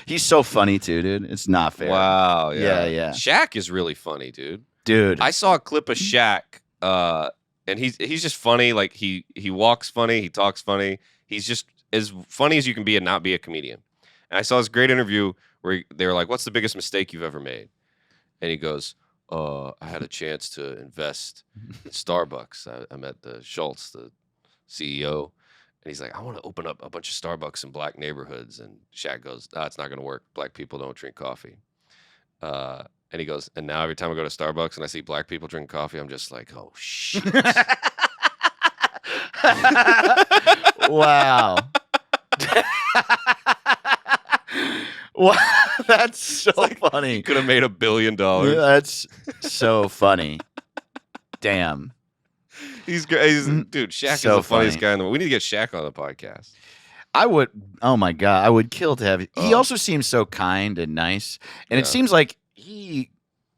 He's so funny too, dude. It's not fair. Wow. Yeah. Yeah. Shaq is really funny, dude. Dude. I saw a clip of Shaq, and he's just funny. Like he walks funny, he talks funny. He's just as funny as you can be and not be a comedian. And I saw this great interview where they were like, "What's the biggest mistake you've ever made?" And he goes, "I had a chance to invest in Starbucks. I met the Schultz, the CEO." And he's like, I want to open up a bunch of Starbucks in black neighborhoods. And Shaq goes, it's not going to work. Black people don't drink coffee. And he goes, and now every time I go to Starbucks and I see black people drink coffee, I'm just like, oh, shit. Wow. Wow. That's so funny. Could have made $1 billion. That's so funny. Damn. He's great. Dude, Shaq So is the funniest funny. guy in the world. We need to get Shaq on the podcast. I would, oh my God, I would kill to have. He Oh. also seems so kind and nice. And Yeah. it seems like he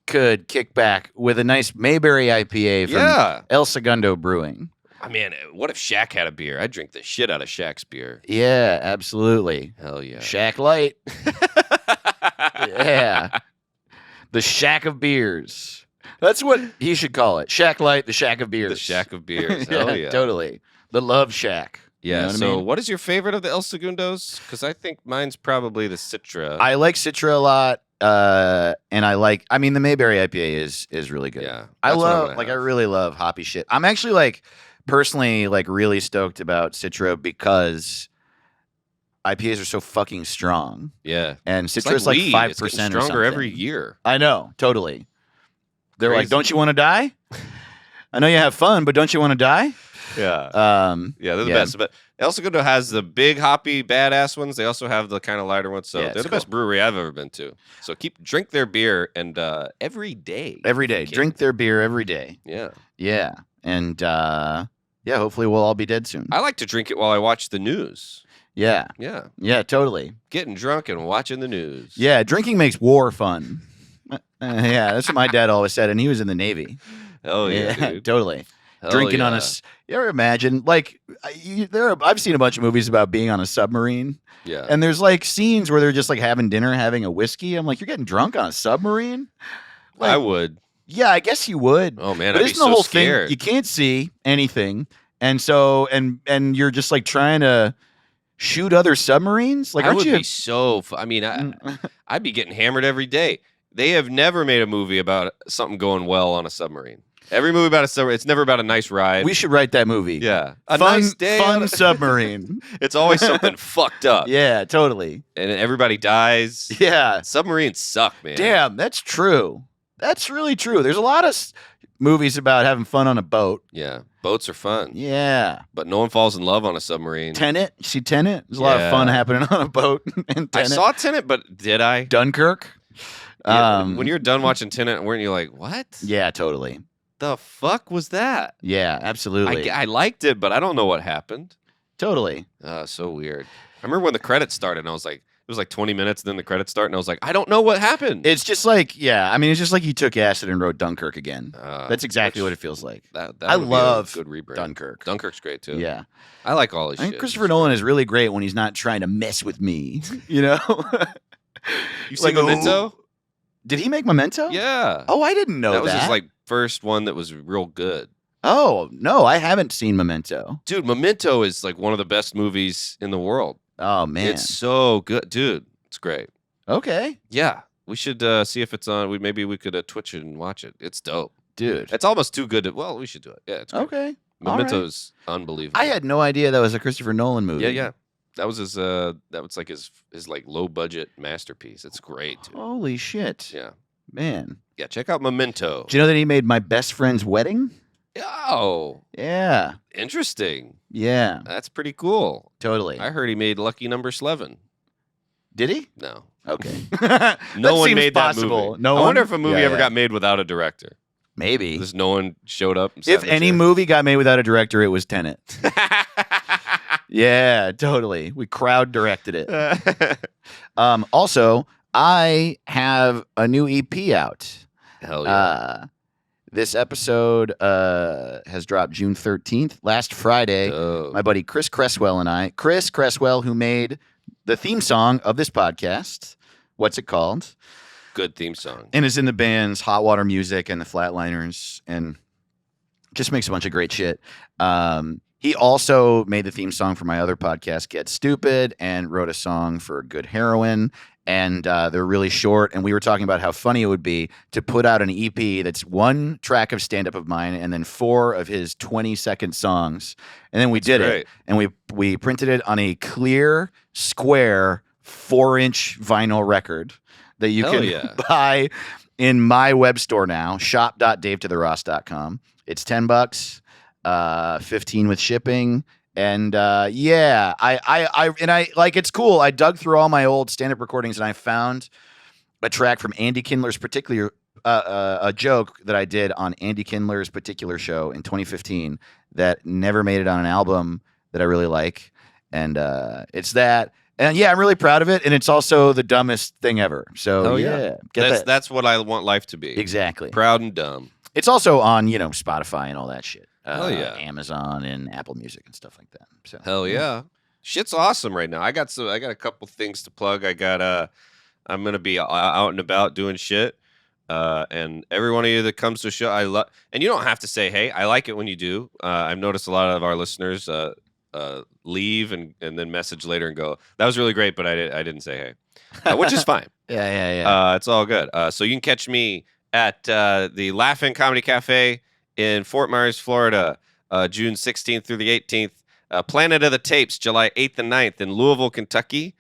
could kick back with a nice Mayberry IPA from Yeah. El Segundo Brewing. I mean, what if Shaq had a beer? I'd drink the shit out of Shaq's beer. Yeah, absolutely. Hell yeah. Shack Light. Yeah. The Shack of Beers. That's what he should call it. Shack Light, the Shack of Beers. The Shack of beers. Hell yeah. Totally. The Love Shack. Yeah. You know what I So, mean? what is your favorite of the El Segundos? Because I think mine's probably the Citra. I like Citra a lot. And I mean, the Mayberry IPA is really good. Yeah. I that's what I'm love, gonna like, I have. really love hoppy shit. I'm actually, like, personally, like, really stoked about Citra because IPAs are so fucking strong. Yeah. And It's Citra's like weed. 5% It's getting or stronger something. every year. I know, totally. They're like, Crazy. don't you want to die? I know you have fun, but don't you want to die? Yeah. Yeah, they're the yeah. best. But El Segundo has the big hoppy badass ones. They also have the kind of lighter ones. So Yeah, they're it's the best brewery I've ever been to. So drink their beer and every day. Every day. Okay. Drink their beer every day. Yeah. Yeah. And yeah, hopefully we'll all be dead soon. I like to drink it while I watch the news. Yeah. Yeah. Yeah, totally. Getting drunk and watching the news. Yeah, drinking makes war fun. Yeah, that's what my dad always said, and he was in the Navy. Hell yeah, dude. Totally. Hell Drinking on yeah. you ever imagine, like, I've seen a bunch of movies about being on a submarine, Yeah. and there's like scenes where they're just like having dinner, having a whiskey. I'm like, you're getting drunk on a submarine? Like, I would. yeah, I guess you would. Oh man, But I'd be isn't so the whole scared. thing you can't see anything, and so and you're just like trying to shoot other submarines? Like, I aren't would you? be so. I mean, Mm. I'd be getting hammered every day. They have never made a movie about something going well on a submarine. Every movie about a submarine, it's never about a nice ride. We should write that movie. yeah, a fun, nice day. fun submarine. It's always something fucked up, Yeah, totally. and everybody dies. Yeah. Submarines suck, man. Damn, that's true. That's really true. There's a lot of movies about having fun on a boat. Yeah, boats are fun, Yeah. but no one falls in love on a submarine. Tenet. You see Tenet? There's a lot of Yeah. fun happening on a boat in Tenet. I saw Tenet, but did I? Dunkirk. Yeah, when you're done watching Tenet, weren't you like, what? Yeah, totally. The fuck was that? Yeah, absolutely. I liked it, but I don't know what happened. Totally. So weird. I remember when the credits started, and I was like, it was like 20 minutes, and then the credits start, and I was like, I don't know what happened. It's just like, yeah, I mean, it's just like you took acid and wrote Dunkirk again. That's exactly which- what it feels like. That I would be a love good rebrand. Dunkirk. Dunkirk's great too. Yeah. I like all his I think shit. Christopher Nolan is really great when he's not trying to mess with me, you know? You seen Memento? Did he make Memento? Yeah. Oh, I didn't know that. that was his like first one that was real good. Oh, no, I haven't seen Memento. Dude, Memento is like one of the best movies in the world. Oh, man. It's so good, dude. It's great. Okay, Yeah, we should see if it's on. Maybe we could Twitch it and watch it. It's dope. dude. It's almost too good to. Well, we should do it. Yeah, it's great. Okay. all right. Memento's unbelievable. I had no idea that was a Christopher Nolan movie. Yeah, yeah. That was his. That was like his like low budget masterpiece. It's great, dude. Holy shit. Yeah, Man. yeah. Check out Memento. Do you know that he made My Best Friend's Wedding? Oh, Yeah. interesting. Yeah, That's pretty cool. totally. I heard he made Lucky Number 11. Did he? No, Okay. no one seems made possible. that movie. No I wonder one? if a movie Yeah, ever yeah. got made without a director. Maybe. Just no one showed up. And sat If in a any chair. movie got made without a director, it was Tenet. Yeah, totally. We crowd directed it. Also, I have a new EP out. Hell yeah. This episode has dropped June 13th, last Friday. Oh. My buddy Chris Cresswell and I, Chris Cresswell, who made the theme song of this podcast. What's it called? Good theme song. And is in the bands Hot Water Music and the Flatliners, and just makes a bunch of great shit. He also made the theme song for my other podcast, Get Stupid, and wrote a song for Good Heroin. And they're really short. And we were talking about how funny it would be to put out an EP that's one track of stand-up of mine and then 4 of his 20-second songs. And then we did great. it. And we printed it on a clear, square, 4-inch vinyl record that you Hell can yeah. buy in my web store now, shop.davetotheross.com. It's $10, 15 with shipping. And yeah, I like, it's cool. I dug through all my old stand-up recordings and I found a track from Andy Kindler's particular a joke that I did on Andy Kindler's particular show in 2015 that never made it on an album that I really like. And it's that. And yeah, I'm really proud of it. And it's also the dumbest thing ever. So Hell yeah, yeah. get That's what I want life to be. Exactly. Proud and dumb. It's also on, Spotify and all that shit. Hell yeah. Amazon and Apple Music and stuff like that. So Hell yeah. Shit's awesome right now. I got a couple things to plug. I'm gonna be out and about doing shit. And every one of you that comes to a show, I love. And you don't have to say, "Hey, I like it" when you do. I've noticed a lot of our listeners leave and then message later and go, "That was really great," but I didn't say hey, which is fine. yeah. It's all good. So you can catch me at the Laughing Comedy Cafe in Fort Myers, Florida, June 16th through the 18th. Planet of the Tapes, July 8th and 9th in Louisville, Kentucky.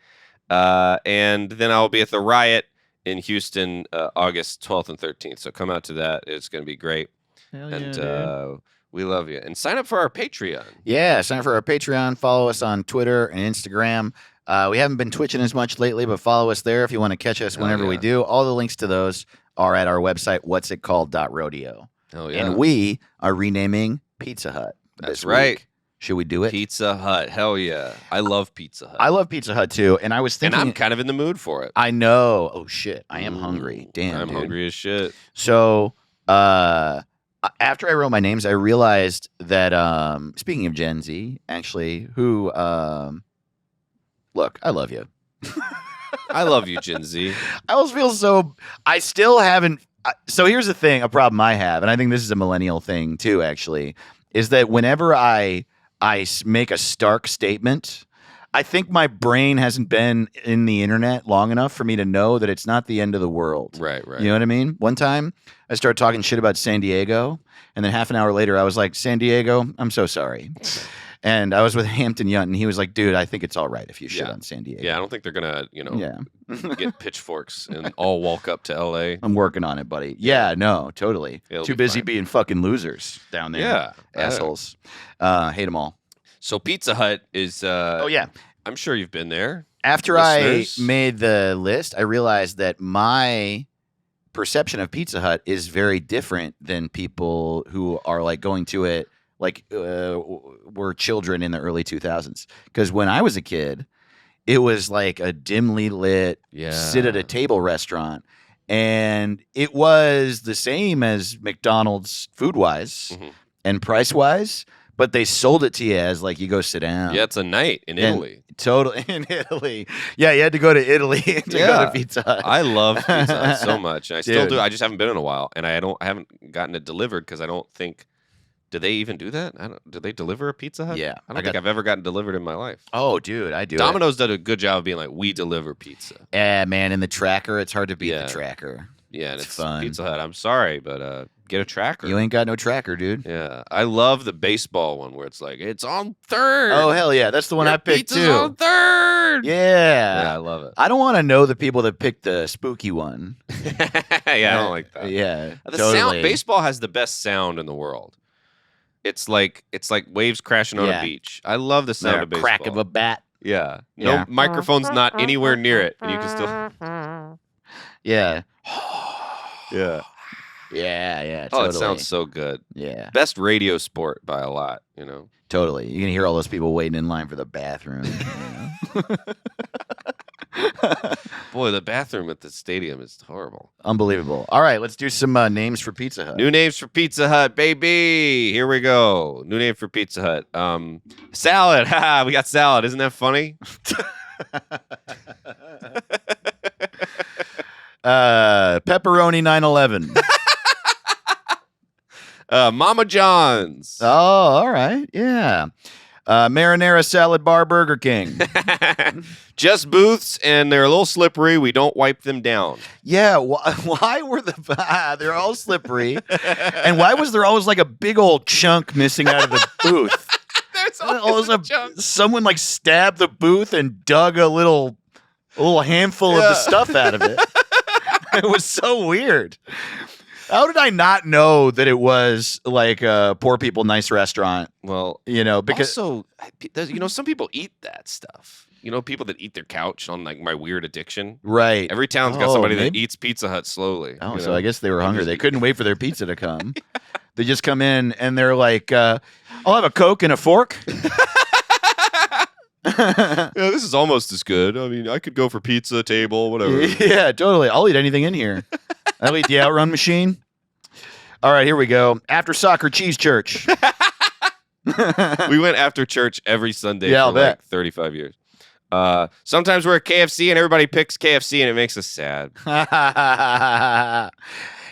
And then I'll be at the Riot in Houston, August 12th and 13th. So come out to that. It's going to be great. Hell And we love you. And sign up for our Patreon. Yeah, sign up for our Patreon. Follow us on Twitter and Instagram. We haven't been twitching as much lately, but follow us there if you want to catch us whenever we do. All the links to those are at our website, whatsitcalled.rodeo. Oh, yeah. And we are renaming Pizza Hut. That's this right. week. Should we do it? Pizza Hut. Hell yeah. I love Pizza Hut. I love Pizza Hut too. And I was and thinking. I'm kind of in the mood for it. I know. Oh, shit. I am hungry. Damn. I'm dude. hungry as shit. So, after I wrote my names, I realized that, speaking of Gen Z, actually, who, look, I love you. I love you, Gen Z. I always feel so, I still haven't, so here's the thing, a problem I have, and I think this is a millennial thing too, actually, is that whenever I make a stark statement, I think my brain hasn't been in the internet long enough for me to know that it's not the end of the world. Right. You know what I mean? One time I started talking shit about San Diego, and then half an hour later I was like, San Diego, I'm so sorry. And I was with Hampton Yount, and he was like, dude, I think it's all right if you shit on San Diego. Yeah, I don't think they're going to, get pitchforks and all walk up to L.A. I'm working on it, buddy. Yeah, no, totally. It'll Too be busy fine. being fucking losers down there. Yeah. Assholes. Hate them all. So Pizza Hut is, Oh, yeah. I'm sure you've been there. After Listeners. I made the list, I realized that my perception of Pizza Hut is very different than people who are like going to it like were children in the early 2000s. Because when I was a kid, it was like a dimly lit sit at a table restaurant. And it was the same as McDonald's food-wise and price-wise, but they sold it to you as like you go sit down. Yeah, it's a night in Italy. Totally in Italy. Yeah, you had to go to Italy to go to Pizza Hut. I love Pizza Hut so much. And I still Dude. do. I just haven't been in a while, and I haven't gotten it delivered because I don't think. Do they even do that? Do they deliver a Pizza Hut? Yeah, I don't think I've ever gotten delivered in my life. Oh, dude, I do. Domino's did a good job of being like, we deliver pizza. Yeah, man, in the tracker, it's hard to beat the tracker. Yeah, and It's it's fun. Pizza Hut. I'm sorry, but get a tracker. You ain't got no tracker, dude. Yeah, I love the baseball one where it's like it's on third. Oh, hell yeah. That's the one Your I picked pizza's too. on third. Yeah. Yeah, I love it. I don't want to know the people that picked the spooky one. Yeah, I don't like that. Yeah. The totally. sound baseball has the best sound in the world. It's like waves crashing on a beach. I love the sound of baseball. Crack of a bat. Yeah. Yeah. No microphone's not anywhere near it, and you can still. Yeah. Yeah. Yeah, Oh, totally. it sounds so good. Yeah, Best radio sport by a lot. You know. totally. You can hear all those people waiting in line for the bathroom. Boy, the bathroom at the stadium is horrible. Unbelievable. All right, let's do some names for Pizza Hut. New names for Pizza Hut, baby. Here we go. New name for Pizza Hut. Salad. Ha! We got salad. Isn't that funny? Pepperoni 911. Mama John's. Oh, all right. Yeah. Marinara salad bar Burger King. Just booths, and they're a little slippery. We don't wipe them down. Yeah. Why were they're all slippery? And why was there always like a big old chunk missing out of the booth? There's Always someone like stabbed the booth and dug a little handful of the stuff out of it. It was so weird. How did I not know that it was like a poor people nice restaurant? Well, Because also, some people eat that stuff. People that eat their couch on like My Weird Addiction. right. Every town's got Oh, somebody that maybe- eats Pizza Hut slowly. Oh, so I guess they were hungry. They couldn't wait for their pizza to come. They just come in and they're like, I'll have a Coke and a fork. Yeah, this is almost as good. I mean, I could go for pizza, table, whatever. Yeah, totally. I'll eat anything in here. I'll eat the Outrun machine. All right, here we go. After Soccer Cheese Church. We went after church every Sunday Yeah, for I'll bet. like 35 years. Sometimes we're at KFC and everybody picks KFC and it makes us sad.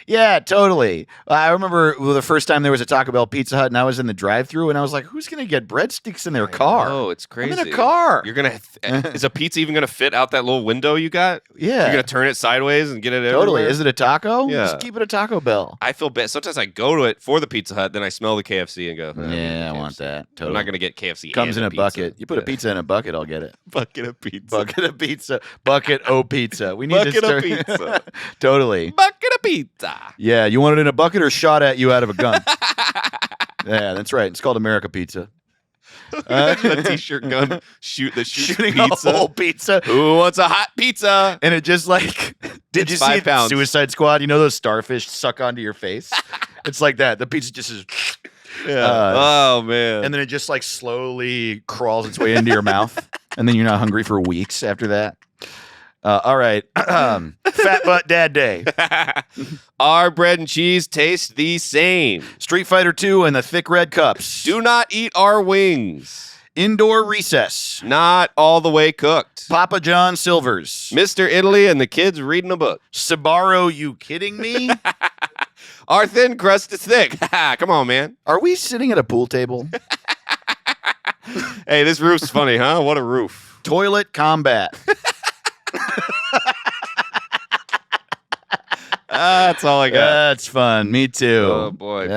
Yeah, totally. I remember the first time there was a Taco Bell Pizza Hut and I was in the drive-thru and I was like, who's going to get breadsticks in their car? Oh, it's crazy. I'm in a car. You're gonna. Is a pizza even gonna fit out that little window you got? Yeah. You're gonna turn it sideways and get it Totally. everywhere? Is it a taco? Yeah. Just keep it a Taco Bell. I feel bad. Sometimes I go to it for the Pizza Hut, then I smell the KFC and go. Yeah, I want that. Totally. I'm not gonna get KFC. Comes in and a pizza. bucket. You put a pizza in a bucket, I'll get it. Bucket of pizza. Bucket of pizza. Bucket o pizza. We need Bucket to of start. pizza. Totally. Bucket of pizza. Yeah, you want it in a bucket or shot at you out of a gun? Yeah, that's right. It's called America Pizza. Imagine a t-shirt gun shooting Shooting pizza. a whole pizza. Who wants a hot pizza? And it just like, did It's you see 5 it? pounds. Suicide Squad? You know those starfish suck onto your face? It's like that. The pizza just is, Yeah. Oh man. and then it just like slowly crawls its way into your mouth. And then you're not hungry for weeks after that. All right. Fat Butt Dad Day. Our bread and cheese taste the same. Street Fighter 2 and the thick red cups. Do not eat our wings. Indoor recess. Not all the way cooked. Papa John Silvers. Mr. Italy and the kids reading a book. Sbarro, you kidding me? Our thin crust is thick. Come on, man. Are we sitting at a pool table? Hey, this roof's funny, huh? What a roof. Toilet combat. That's all I got. That's fun. Me too. Oh, boy. Pizza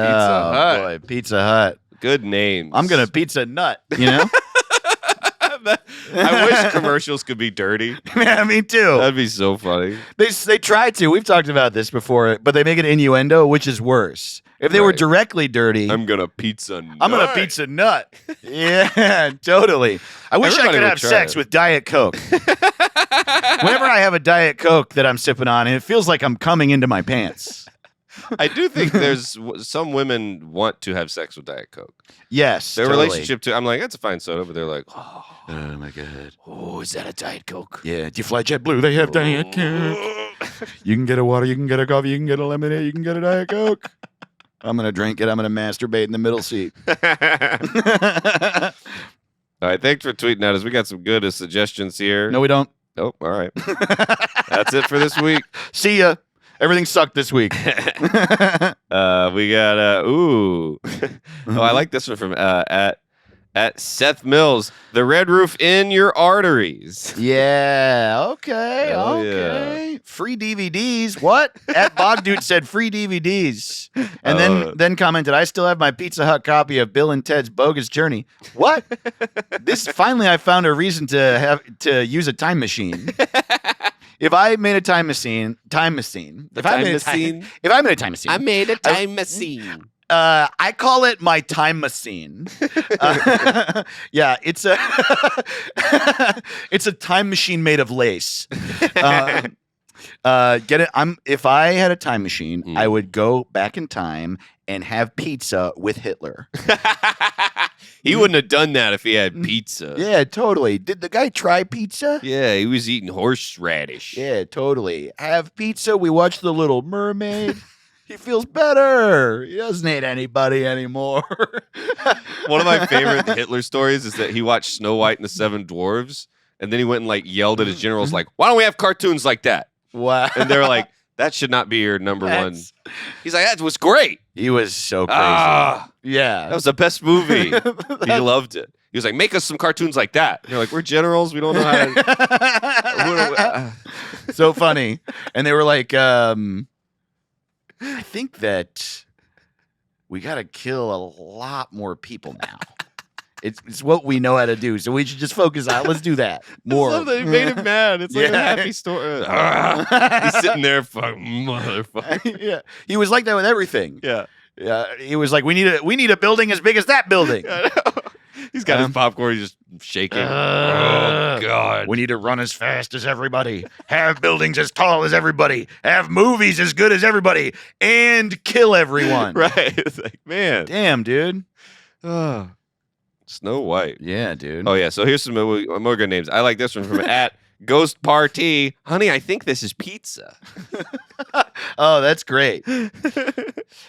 Hut. Boy, Pizza Hut. Good names. I'm gonna pizza nut. You know? I wish commercials could be dirty. Yeah, me too. That'd be so funny. They try to. We've talked about this before, but they make it innuendo, which is worse. If they were Right. directly dirty, I'm gonna pizza nut. I'm gonna pizza nut. Yeah, totally. I wish Everybody I could would have try sex it. with Diet Coke. Whenever I have a Diet Coke that I'm sipping on, it feels like I'm coming into my pants. I do think there's some women want to have sex with Diet Coke. Yes, Their totally. relationship to, I'm like, that's a fine soda, but they're like, oh, Oh my god. oh, is that a Diet Coke? Yeah, do you fly JetBlue? They have Diet Coke. You can get a water, you can get a coffee, you can get a lemonade, you can get a Diet Coke. I'm gonna drink it. I'm gonna masturbate in the middle seat. All right, thanks for tweeting at us. We got some good suggestions here. No, we don't. Oh, all right. That's it for this week. See ya. Everything sucked this week. We got ooh. Oh, I like this one from at Seth Mills. The red roof in your arteries. Yeah. Okay. Hell Okay. Free DVDs. What? At Bogdude said free DVDs, and then commented, "I still have my Pizza Hut copy of Bill and Ted's Bogus Journey." What? This finally, I found a reason to use a time machine. If I made a time machine. If I made a time machine. I made a time machine. I call it my time machine. Yeah, it's a it's a time machine made of lace. Get it? If I had a time machine, I would go back in time and have pizza with Hitler. He wouldn't have done that if he had pizza. Yeah, totally. Did the guy try pizza? Yeah, he was eating horseradish. Yeah, totally. Have pizza. We watch The Little Mermaid. He feels better. He doesn't hate anybody anymore. One of my favorite Hitler stories is that he watched Snow White and the Seven Dwarves, and then he went and like yelled at his generals, like, "Why don't we have cartoons like that?" Wow. And they're like, "That should not be your number one." That's- He's like, "That was great. He was so crazy. Ah, Yeah. that was the best movie." He loved it. He was like, "Make us some cartoons like that." And you're like, "We're generals. We don't know how to." So funny. And they were like, I think that we got to kill a lot more people now. It's what we know how to do. So we should just focus on, let's do that more. I love that he made him mad. It's like a Yeah. happy story. He's sitting there, fuck, motherfucker. Yeah. He was like that with everything. Yeah. Yeah. He was like, we need a building as big as that building. I know. He's got his popcorn. He's just shaking. Oh, God. We need to run as fast as everybody, have buildings as tall as everybody, have movies as good as everybody, and kill everyone. Right. It's like, man. Damn, dude. Oh. Snow White. Yeah, dude. Oh, yeah. So here's some more good names. I like this one from at Ghost Party. Honey, I think this is pizza. Oh, that's great.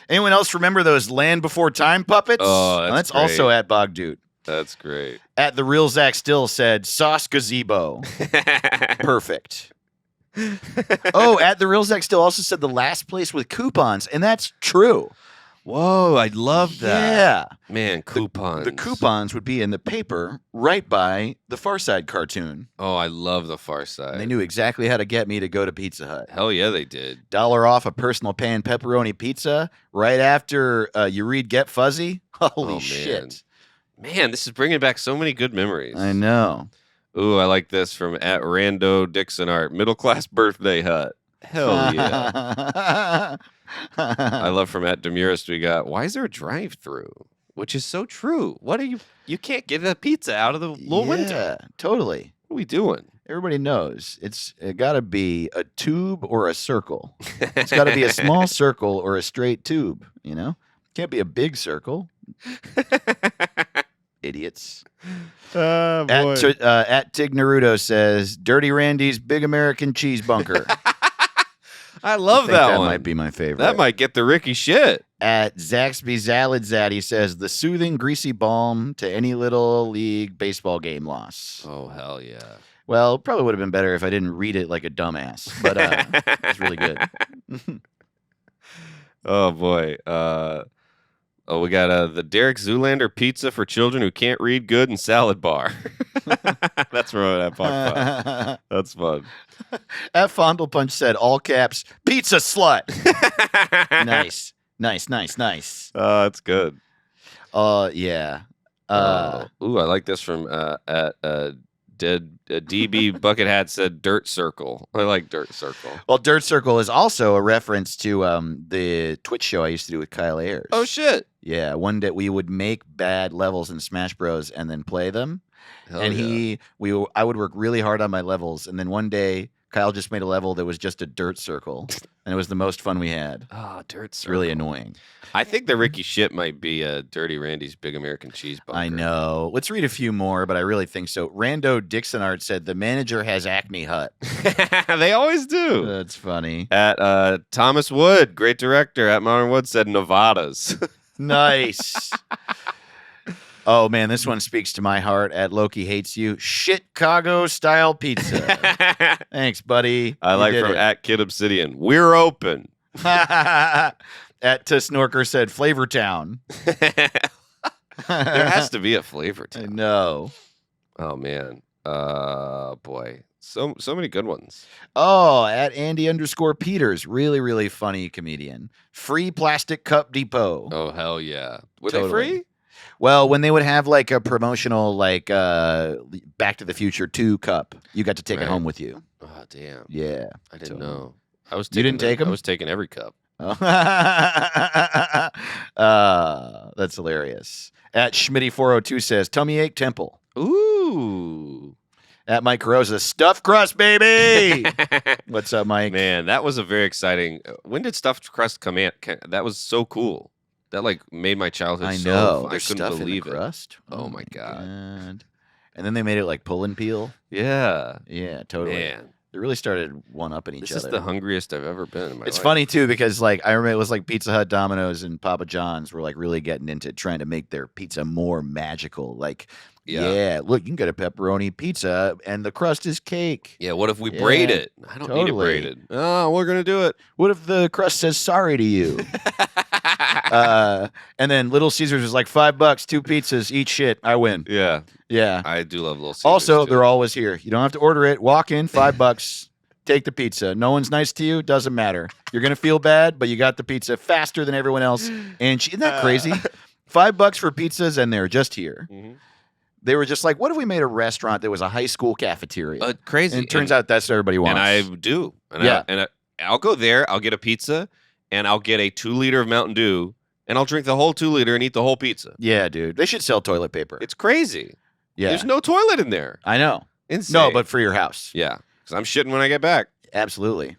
Anyone else remember those Land Before Time puppets? Oh, that's also great. at Bogdoot. That's great. At the real Zach Still said sauce gazebo. Perfect. Oh, at the real Zach Still also said the last place with coupons, and that's true. Whoa, I love that. Yeah. Man, coupons. The coupons would be in the paper right by the Far Side cartoon. Oh, I love the Far Side. And they knew exactly how to get me to go to Pizza Hut. Hell yeah, they did. $1 off a personal pan pepperoni pizza right after you read Get Fuzzy. Holy Man. shit. Man, this is bringing back so many good memories. I know. Ooh, I like this from at Rando Dixon Art. Middle class birthday hut. Hell yeah. I love from at Demurist we got, why is there a drive-through? Which is so true. What are you can't get a pizza out of the little window. Yeah, totally. What are we doing? Everybody knows it got to be a tube or a circle. It's got to be a small circle or a straight tube, you know? Can't be a big circle. Idiots. Oh, At Tig Naruto says, Dirty Randy's Big American Cheese Bunker. I love I think that that one. might be my favorite. That might get the Ricky shit. At Zaxby Zalad he says, the soothing, greasy balm to any little league baseball game loss. Oh, hell yeah. Well, it probably would have been better if I didn't read it like a dumbass, but it's really good. Oh, boy. We got the Derek Zoolander pizza for children who can't read good and salad bar. That's from that podcast. That's fun. At Fondle Punch said, all caps, pizza slut. Nice. That's good. Yeah. Ooh, I like this from at DB Bucket Hat said Dirt Circle. I like Dirt Circle. Well, Dirt Circle is also a reference to the Twitch show I used to do with Kyle Ayers. Oh, shit. Yeah, one day we would make bad levels in Smash Bros. And then play them. Hell And yeah. I would work really hard on my levels, and then one day Kyle just made a level that was just a dirt circle, and it was the most fun we had. Oh, Dirt It's Circle. really annoying. I think the Ricky shit might be Dirty Randy's Big American Cheese Bunker. I know. Let's read a few more, but I really think so. Rando Dixon Art said the manager has Acme Hut. They always do. That's funny. At Thomas Wood, great director at Modern Wood, said Nevadas. Nice. Oh man, this one speaks to my heart. At Loki Hates You, Chicago style pizza. Thanks, buddy. I You like did from it. at Kid Obsidian. We're open. At Snorker said Flavortown. There has to be a flavor to I it. know. Oh man. Boy. So many good ones. Oh, at Andy_Peters, really, really funny comedian. Free plastic cup depot. Oh hell yeah. Were Totally. they free? Well, when they would have like a promotional, like Back to the Future 2 cup, you got to take it Right. home with you. Oh damn. Yeah. I didn't Totally. know. I was You didn't take 'em? I was taking every cup. That's hilarious. At Schmitty402 says, Tummy Ache Temple. Ooh. At Mike Carosa, stuffed crust, baby. What's up, Mike? Man, that was a very exciting. When did stuffed crust come in? That was so cool. That like made my childhood. I so know. fun. I There's couldn't stuff believe in the it. crust. Oh my God. And then they made it like pull and peel. Yeah. Yeah, totally. Man, They really started one-upping each this other. is the hungriest I've ever been in my It's life. funny too because like I remember it was like Pizza Hut, Domino's, and Papa John's were like really getting into trying to make their pizza more magical. Like, Yeah. yeah, look, you can get a pepperoni pizza and the crust is cake. Yeah. What if we braid Yeah, it? I don't need it totally. braided. Oh, we're gonna do it. What if the crust says sorry to you? And then Little Caesars was like $5, 2 pizzas, eat shit, I win. Yeah, Yeah. I do love Little Caesars. Also, too. they're always here. You don't have to order it. Walk in, $5. Take the pizza. No one's nice to you. Doesn't matter. You're gonna feel bad, but you got the pizza faster than everyone else. And isn't that crazy? $5 for pizzas, and they're just here. Mhm. They were just like, "What if we made a restaurant that was a high school cafeteria?" Crazy. And it turns out that's what everybody wants. and I do. And Yeah. I'll go there. I'll get a pizza, and I'll get a 2-liter of Mountain Dew, and I'll drink the whole 2-liter and eat the whole pizza. Yeah, dude. They should sell toilet paper. It's crazy. Yeah, There's no toilet in there. I know. Insane. No, but for your house. yeah, because I'm shitting when I get back. Absolutely.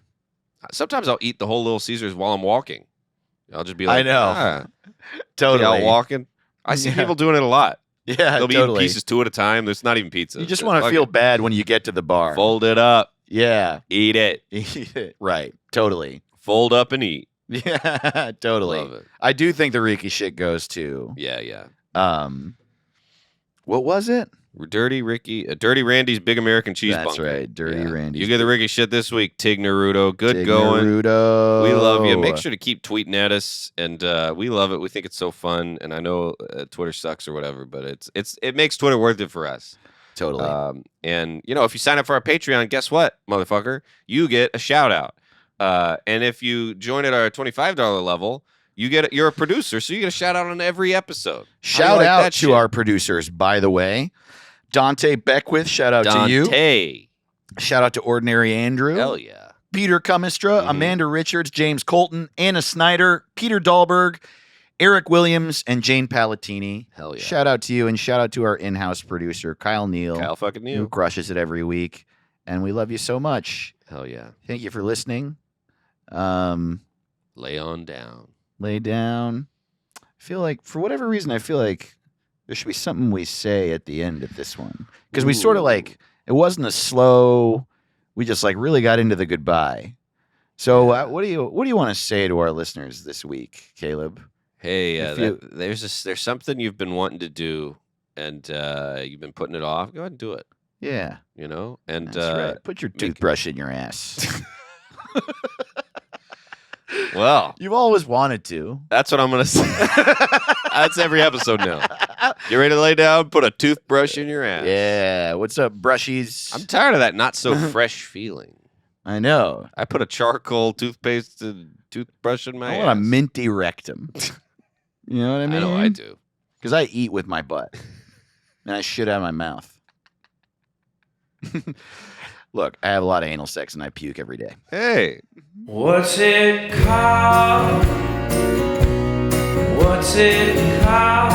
Sometimes I'll eat the whole Little Caesars while I'm walking. I'll just be I like, know. totally. Totally. Out walking. I see Yeah. people doing it a lot. Yeah, They'll be totally. eating pieces 2 at a time. There's not even pizza. You just want to feel bad when you get to the bar. Fold it up. Yeah. Eat it. Right. Totally. Fold up and eat. Yeah, totally. Love it. I do think the Ricky shit goes to Yeah. what was it? Dirty Randy's Big American Cheese That's Bunker. right, Dirty Randy's You get the Ricky shit this week, Tig Naruto. Good Tig going. Naruto. We love you. Make sure to keep tweeting at us, and we love it. We think it's so fun, and I know Twitter sucks or whatever, but it makes Twitter worth it for us. Totally. And if you sign up for our Patreon, guess what, motherfucker? You get a shout out. And if you join at our $25 level, you're a producer, so you get a shout out on every episode. Shout out to our producers, by the way. Dante Beckwith, shout out to you. Dante. Shout out to Ordinary Andrew. Hell yeah. Peter Cumistra, Amanda Richards, James Colton, Anna Snyder, Peter Dahlberg, Eric Williams, and Jane Palatini. Hell yeah. Shout out to you, and shout out to our in-house producer, Kyle Neal. Kyle fucking Who Neal. crushes it every week. And we love you so much. Hell yeah. Thank you for listening. Lay on down. Lay down. I feel like, for whatever reason, I feel like there should be something we say at the end of this one. Because we sort of like, it wasn't a slow, we just like really got into the goodbye. So what do you want to say to our listeners this week, Caleb? Hey, If there's something you've been wanting to do, and you've been putting it off. Go ahead and do it. Yeah. And That's right. Put your toothbrush in your ass. Well, You've always wanted to. that's what I'm gonna say. That's every episode now. Get ready to lay down. Put a toothbrush in your ass. Yeah. What's up, brushies? I'm tired of that not so fresh feeling. I know. I put a charcoal toothpaste toothbrush in my I ass. want a minty rectum. You know what I mean? I know I do. Because I eat with my butt. And I shit out of my mouth. Look, I have a lot of anal sex and I puke every day. Hey, What's it called? What's it called?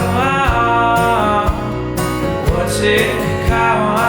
What's it called?